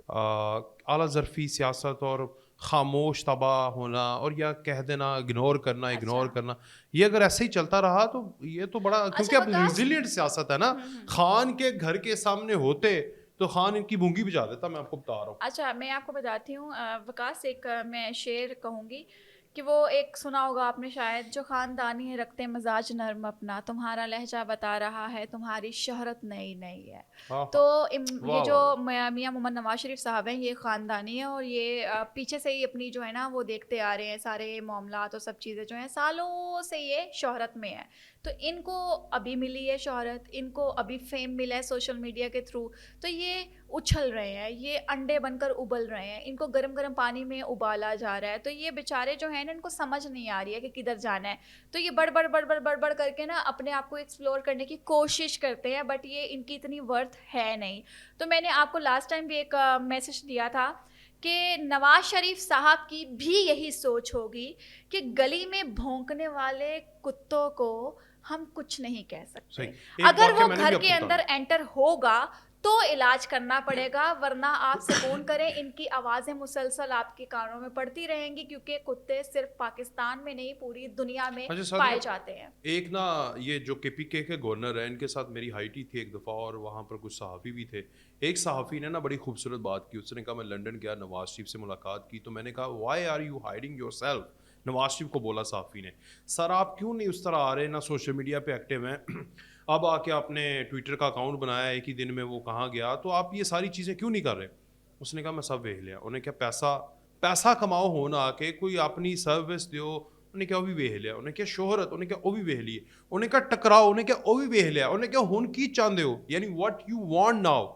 اعلیٰ ظرفی سیاست اور خاموش تباہ ہونا اور یا کہہ دینا اگنور کرنا, یہ اگر ایسے ہی چلتا رہا تو یہ تو بڑا, کیونکہ اب ریزیلینٹ سیاست ہے نا. خان کے گھر کے سامنے ہوتے تو خان ان کی بونگی بجا دیتا, میں آپ کو بتا رہا ہوں. اچھا میں آپ کو بتاتی ہوں وکاس, ایک میں شعر کہوں گی کہ وہ ایک سنا ہوگا آپ نے شاید, جو خاندانی ہے رکھتے مزاج نرم اپنا, تمہارا لہجہ بتا رہا ہے تمہاری شہرت نئی نئی ہے. تو یہ جو میاں محمد نواز شریف صاحب ہیں یہ خاندانی ہے اور یہ پیچھے سے ہی اپنی جو ہے نا وہ دیکھتے آ رہے ہیں سارے معاملات اور سب چیزیں جو ہیں, سالوں سے یہ شہرت میں ہے. تو ان کو ابھی ملی ہے شہرت, ان کو ابھی فیم ملا ہے سوشل میڈیا کے تھرو, تو یہ اچھل رہے ہیں, یہ انڈے بن کر ابل رہے ہیں, ان کو گرم گرم پانی میں ابالا جا رہا ہے. تو یہ بیچارے جو ہیں نا, ان کو سمجھ نہیں آ رہی ہے کہ کدھر جانا ہے. تو یہ بڑھ کر کے نا اپنے آپ کو ایکسپلور کرنے کی کوشش کرتے ہیں, بٹ یہ ان کی اتنی ورتھ ہے نہیں. تو میں نے آپ کو لاسٹ ٹائم بھی ایک میسج دیا تھا کہ نواز شریف صاحب کی بھی یہی سوچ ہوگی کہ گلی میں بھونکنے والے کتوں کو ہم کچھ نہیں کہہ سکتے. اگر وہ گھر کے اندر انٹر ہوگا تو علاج کرنا پڑے گا, ورنہ آپ سکون کریں, ان کی آوازیں مسلسل آپ کے کانوں میں پڑتی رہیں گی, کیونکہ کتے صرف پاکستان میں نہیں پوری دنیا میں پائے جاتے ہیں. ایک نا یہ جو کے پی کے گورنر ہیں, ان کے ساتھ میری ہائی ٹی تھی ایک دفعہ, اور وہاں پر کچھ صحافی بھی تھے. ایک صحافی نے نا بڑی خوبصورت بات کی, اس نے کہا میں لنڈن گیا, نواز شریف سے ملاقات کی, تو میں نے کہا why are you hiding yourself. Nawaz Sharif کو بولا صحافی نے, سر آپ کیوں نہیں اس طرح آ رہے, نہ سوشل میڈیا پہ ایکٹیو ہیں, اب آ کے آپ نے ٹویٹر کا اکاؤنٹ بنایا ایک ہی دن میں, وہ کہاں گیا, تو آپ یہ ساری چیزیں کیوں نہیں کر رہے. اس نے کہا میں سب ویہ لیا. انہیں کیا پیسہ کماؤ ہونا آ کے کوئی اپنی سروس دیو, انہیں کیا وہ بھی ویہ لیا. انہیں کیا شہرت, انہیں کیا وہ بھی ویہ لیے. انہیں کیا ٹکراؤ, انہیں کیا وہ بھی ویہ لیا. انہیں کیا ہن کی چاہتے ہو, یعنی واٹ یو وانٹ ناؤ.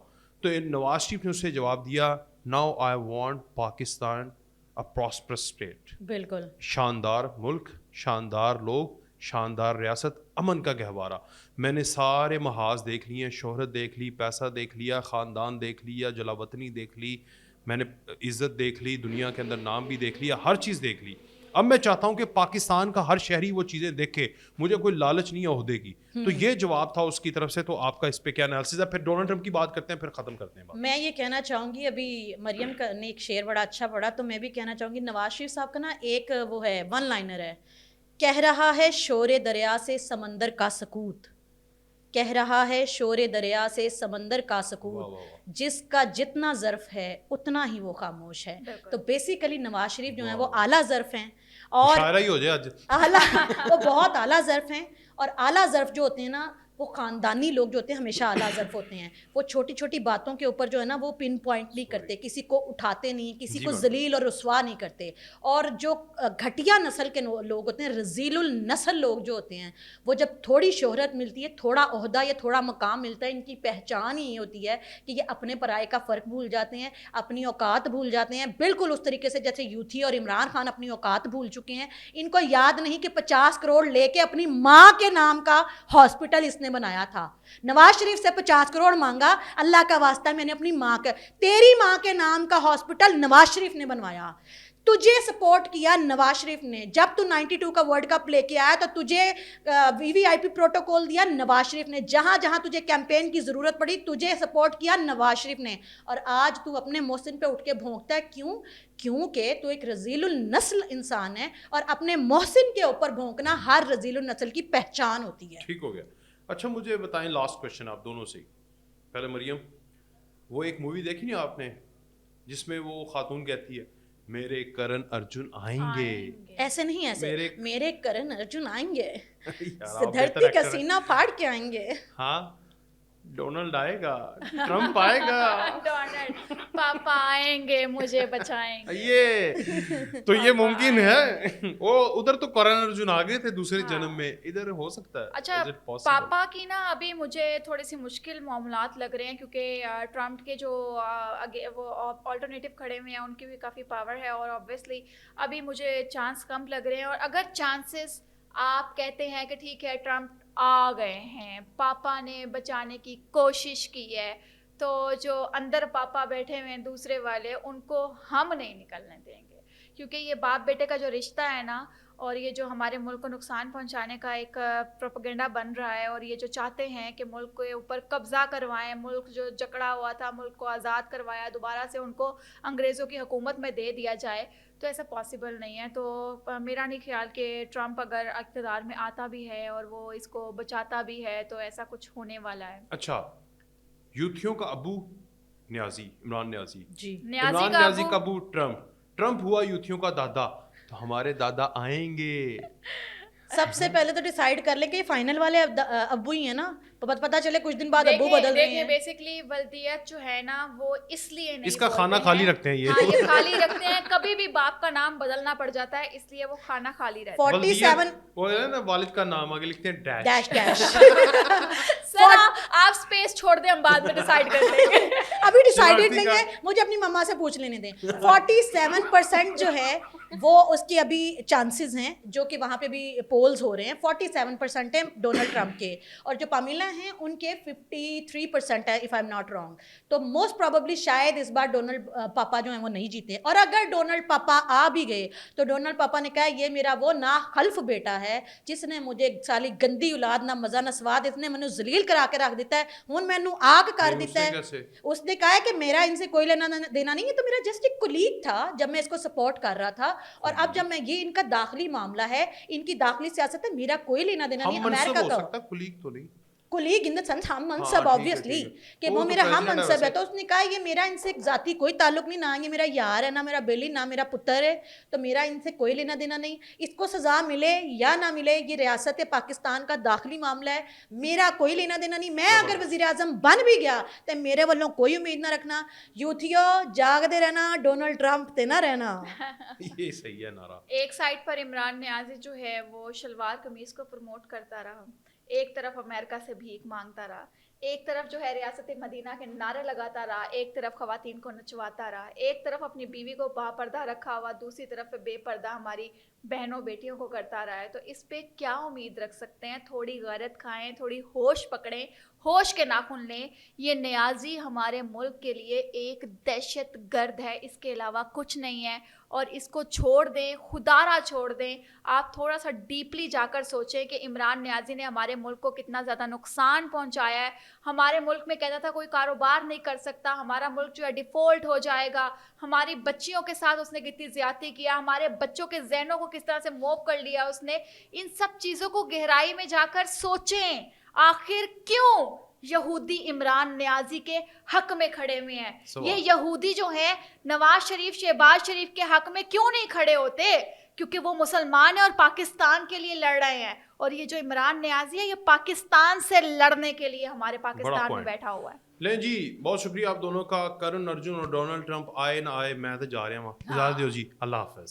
تو نواز شریف نے اسے جواب دیا, now I want Pakistan a prosperous state. بالکل شاندار ملک, شاندار لوگ, شاندار ریاست, امن کا گہوارہ. میں نے سارے محاذ دیکھ لیے ہیں, شہرت دیکھ لی, پیسہ دیکھ لیا, خاندان دیکھ لیا, جلا وطنی دیکھ لی, میں نے عزت دیکھ لی, دنیا کے اندر نام بھی دیکھ لیا, ہر چیز دیکھ لی. اب میں چاہتا ہوں کہ پاکستان کا ہر شہری وہ چیزیں دیکھے, مجھے کوئی لالچ نہیں ہے عہدے کی. تو یہ جواب تھا اس کی طرف سے. تو آپ کا اس پہ کیا انالیسس ہے؟ پھر ڈونلڈ ٹرمپ کی بات کرتے ہیں, پھر ختم کرتے ہیں بات. میں یہ کہنا چاہوں گی, ابھی مریم نے ایک شعر بڑا اچھا پڑھا, تو میں بھی کہنا چاہوں گی نواز شریف صاحب کا نا ایک وہ ہے ون لائنر ہے, کہہ رہا ہے شور دریا سے سمندر کا سکوت, کہہ رہا ہے شور دریا سے سمندر کا سکوت, جس کا جتنا ظرف ہے اتنا ہی وہ خاموش ہے. تو بیسیکلی نواز شریف جو ہیں وہ اعلیٰ ظرف ہیں, اور شاعرہ ہی ہو جائے آج, وہ بہت اعلیٰ ظرف ہیں. اور اعلیٰ ظرف جو ہوتے ہیں نا, وہ خاندانی لوگ جو ہوتے ہیں ہمیشہ اعلیٰ ظرف ہوتے ہیں. وہ چھوٹی چھوٹی باتوں کے اوپر جو ہے نا وہ پن پوائنٹ نہیں کرتے, کسی کو اٹھاتے نہیں, کسی کو ذلیل اور رسوا نہیں کرتے. اور جو گھٹیا نسل کے لوگ ہوتے ہیں, رذیل النسل لوگ جو ہوتے ہیں, وہ جب تھوڑی شہرت ملتی ہے, تھوڑا عہدہ یا تھوڑا مقام ملتا ہے, ان کی پہچان ہی ہوتی ہے کہ یہ اپنے پرائے کا فرق بھول جاتے ہیں, اپنی اوقات بھول جاتے ہیں. بالکل اس طریقے سے جیسے یوتھی اور عمران خان اپنی اوقات بھول چکے ہیں. ان کو یاد نہیں کہ 50 کروڑ لے کے اپنی ماں کے نام کا ہاسپٹل اس نے بنایا تھا. نواز شریف سے 50 کروڑ مانگا, اللہ کا واسطہ میں نے اپنی ماں کا, تیری ماں کے نام کا ہاسپٹل نواز شریف نے بنوایا. تجھے سپورٹ کیا نواز شریف نے, جب تو 92 کا ورلڈ کپ لے کے آیا تو تجھے وی وی آئی پی پروٹوکول دیا نواز شریف نے, جہاں جہاں تجھے کیمپین کی ضرورت پڑی تجھے سپورٹ کیا نواز شریف نے. اور آج تو اپنے محسن پہ اٹھ کے بھونکتا ہے, کیوں؟ کیونکہ تو ایک رذیل النسل انسان ہے, اور اپنے محسن کے اوپر بھونکنا ہر رذیل النسل کی پہچان ہوتی ہے. ٹھیک ہو گیا. اچھا مجھے بتائیں لاسٹ کویشچن آپ دونوں سے, پہلے مریم, وہ ایک مووی دیکھی نہیں آپ نے جس میں وہ خاتون کہتی ہے میرے کرن ارجن آئیں گے. ایسے نہیں, ایسے میرے کرن ارجن آئیں گے, یار دھرتی کا سینہ پھاڑ کے آئیں گے. ہاں ڈونلڈ آئے گا, ٹرمپ آئے گا, ڈونلڈ پاپا آئیں گے مجھے بچائیں گے. یہ تو یہ ممکن ہے. وہ ادھر تو کرن ارجن آ گئے تھے دوسرے جنم میں, ادھر ہو سکتا ہے. اچھا پاپا کی نا ابھی مجھے تھوڑی سی مشکل معاملات لگ رہے ہیں کیونکہ ٹرمپ کے جو وہ آلٹرنیٹیو کھڑے ہوئے ہیں ان کی بھی کافی پاور ہے اور آبویسلی ابھی مجھے چانس کم لگ رہے ہیں. اور اگر چانسز آپ کہتے ہیں کہ ٹھیک ہے ٹرمپ آ گئے ہیں, پاپا نے بچانے کی کوشش کی ہے, تو جو اندر پاپا بیٹھے ہوئے ہیں دوسرے والے ان کو ہم نہیں نکلنے دیں گے, کیونکہ یہ باپ بیٹے کا جو رشتہ ہے نا, اور یہ جو ہمارے ملک کو نقصان پہنچانے کا ایک پروپیگنڈا بن رہا ہے, اور یہ جو چاہتے ہیں کہ ملک کے اوپر قبضہ کروائیں, ملک جو جکڑا ہوا تھا ملک کو آزاد کروایا, دوبارہ سے ان کو انگریزوں کی حکومت میں دے دیا جائے, تو ایسا پاسبل نہیں ہے. تو میرا نہیں خیال کہ ٹرمپ اگر اقتدار میں آتا بھی ہے اور وہ اس کو بچاتا بھی ہے تو ایسا کچھ ہونے والا ہے. اچھا یوتھیوں کا ابو نیازی, عمران نیازی, جی عمران نیازی کا ابو ٹرمپ ہوا یوتھیوں کا دادا, تو ہمارے دادا آئیں گے. سب سے پہلے تو ڈیسائیڈ کر لیں کہ یہ فائنل والے ابو ہی ہیں نا, تو پتہ چلے کچھ دن بعد ابو بدل رہے ہیں. بیسیکلی ولدیت جو ہے نا وہ اس لیے نہیں, اس کا کھانا خالی رکھتے ہیں, یہ خالی رکھتے ہیں, کبھی بھی باپ کا نام بدلنا پڑ جاتا ہے اس لیے وہ کھانا خالی رہتا ہے. 47 وہ ہے نا والد کا نام آگے لکھتے ہیں ڈیش ڈیش. سر آپ اسپیس چھوڑ دیں, ہم بعد میں ڈیسائیڈ کر لیں گے. ابھی ڈیسائیڈڈ نہیں ہے, مجھے اپنی مما سے پوچھ لینے دیں. 47% جو ہے وہ اس کی ابھی چانسز ہیں جو کہ وہاں پہ بھی پولز ہو رہے ہیں, 47% ہیں ڈونلڈ ٹرمپ کے, اور جو پامیلا ہیں ان کے 53% ہے if I am not wrong. تو موسٹ پروبیبلی شاید اس بار ڈونلڈ پاپا جو ہیں وہ نہیں جیتے, اور اگر ڈونلڈ پاپا آ بھی گئے تو ڈونلڈ پاپا نے کہا یہ میرا وہ ناخلف بیٹا ہے جس نے مجھے سالی گندی اولاد نہ مزہ نہ سواد, اس نے مجھے ذلیل کرا کے رکھ دیتا ہے, ہن مینوں آگ کر دیتا ہے. اس نے کہا ہے کہ میرا ان سے کوئی لینا دینا نہیں ہے, تو میرا جسٹ ایک کولیگ تھا جب میں اس کو سپورٹ کر رہا تھا, اور اب جب میں یہ ان کا داخلی معاملہ ہے, ان کی داخلی سیاست ہے, میرا کوئی لینا دینا نہیں. امریکہ کا کولیگ تو نہیں, کولیگ ان دا سینس ہم منصب آبویسلی کہ وہ میرا ہم منصب ہے, تو اس نے کہا یہ میرا ان سے ذاتی کوئی تعلق نہیں, نہ یہ میرا یار ہے, نہ میرا بیلی, نہ میرا پتر ہے, تو میرا ان سے کوئی لینا دینا نہیں. اس کو سزا ملے یا نہ ملے یہ ریاست پاکستان کا داخلی معاملہ ہے, میرا کوئی لینا دینا نہیں. میں اگر وزیر اعظم بن بھی گیا تو میرے والوں کوئی امید نہ رکھنا. یوتھیو جاگ دے رہنا, ڈونلڈ ٹرمپ تے نہ رہنا. یہ صحیح ہے نعرہ. ایک سائڈ پر عمران نیازی جو ہے وہ شلوار قمیض کو پروموٹ کرتا رہا, ایک طرف امریکہ سے بھیک مانگتا رہا, ایک طرف جو ہے ریاست مدینہ کے نعرے لگاتا رہا, ایک طرف خواتین کو نچواتا رہا, ایک طرف اپنی بیوی کو با پردہ رکھا ہوا, دوسری طرف بے پردہ ہماری بہنوں بیٹیوں کو کرتا رہا ہے. تو اس پہ کیا امید رکھ سکتے ہیں؟ تھوڑی غیرت کھائیں, تھوڑی ہوش پکڑیں, ہوش کے ناخن لیں. یہ نیازی ہمارے ملک کے لیے ایک دہشت گرد ہے, اس کے علاوہ کچھ نہیں ہے, اور اس کو چھوڑ دیں, خدارہ چھوڑ دیں. آپ تھوڑا سا ڈیپلی جا کر سوچیں کہ عمران نیازی نے ہمارے ملک کو کتنا زیادہ نقصان پہنچایا ہے. ہمارے ملک میں کہتا تھا کوئی کاروبار نہیں کر سکتا, ہمارا ملک جو ہے ڈیفالٹ ہو جائے گا, ہماری بچیوں کے ساتھ اس نے کتنی زیادتی کیا, ہمارے بچوں کے ذہنوں کو کس طرح سے موو کر لیا اس نے. ان سب چیزوں کو گہرائی میں جا کر سوچیں, آخر کیوں یہودی عمران نیازی کے حق میں کھڑے ہوئے ہیں. یہ یہودی جو ہیں نواز شریف, شہباز شریف کے حق میں کیوں نہیں کھڑے ہوتے؟ کیونکہ وہ مسلمان ہیں اور پاکستان کے لیے لڑ رہے ہیں, اور یہ جو عمران نیازی ہے یہ پاکستان سے لڑنے کے لیے ہمارے پاکستان میں بیٹھا ہوا ہے. لیں جی, بہت شکریہ آپ دونوں کا. کرن ارجن اور ڈونلڈ ٹرمپ آئے نہ آئے, میں تو جا رہا ہوں, اجازت دیو جی, اللہ حافظ.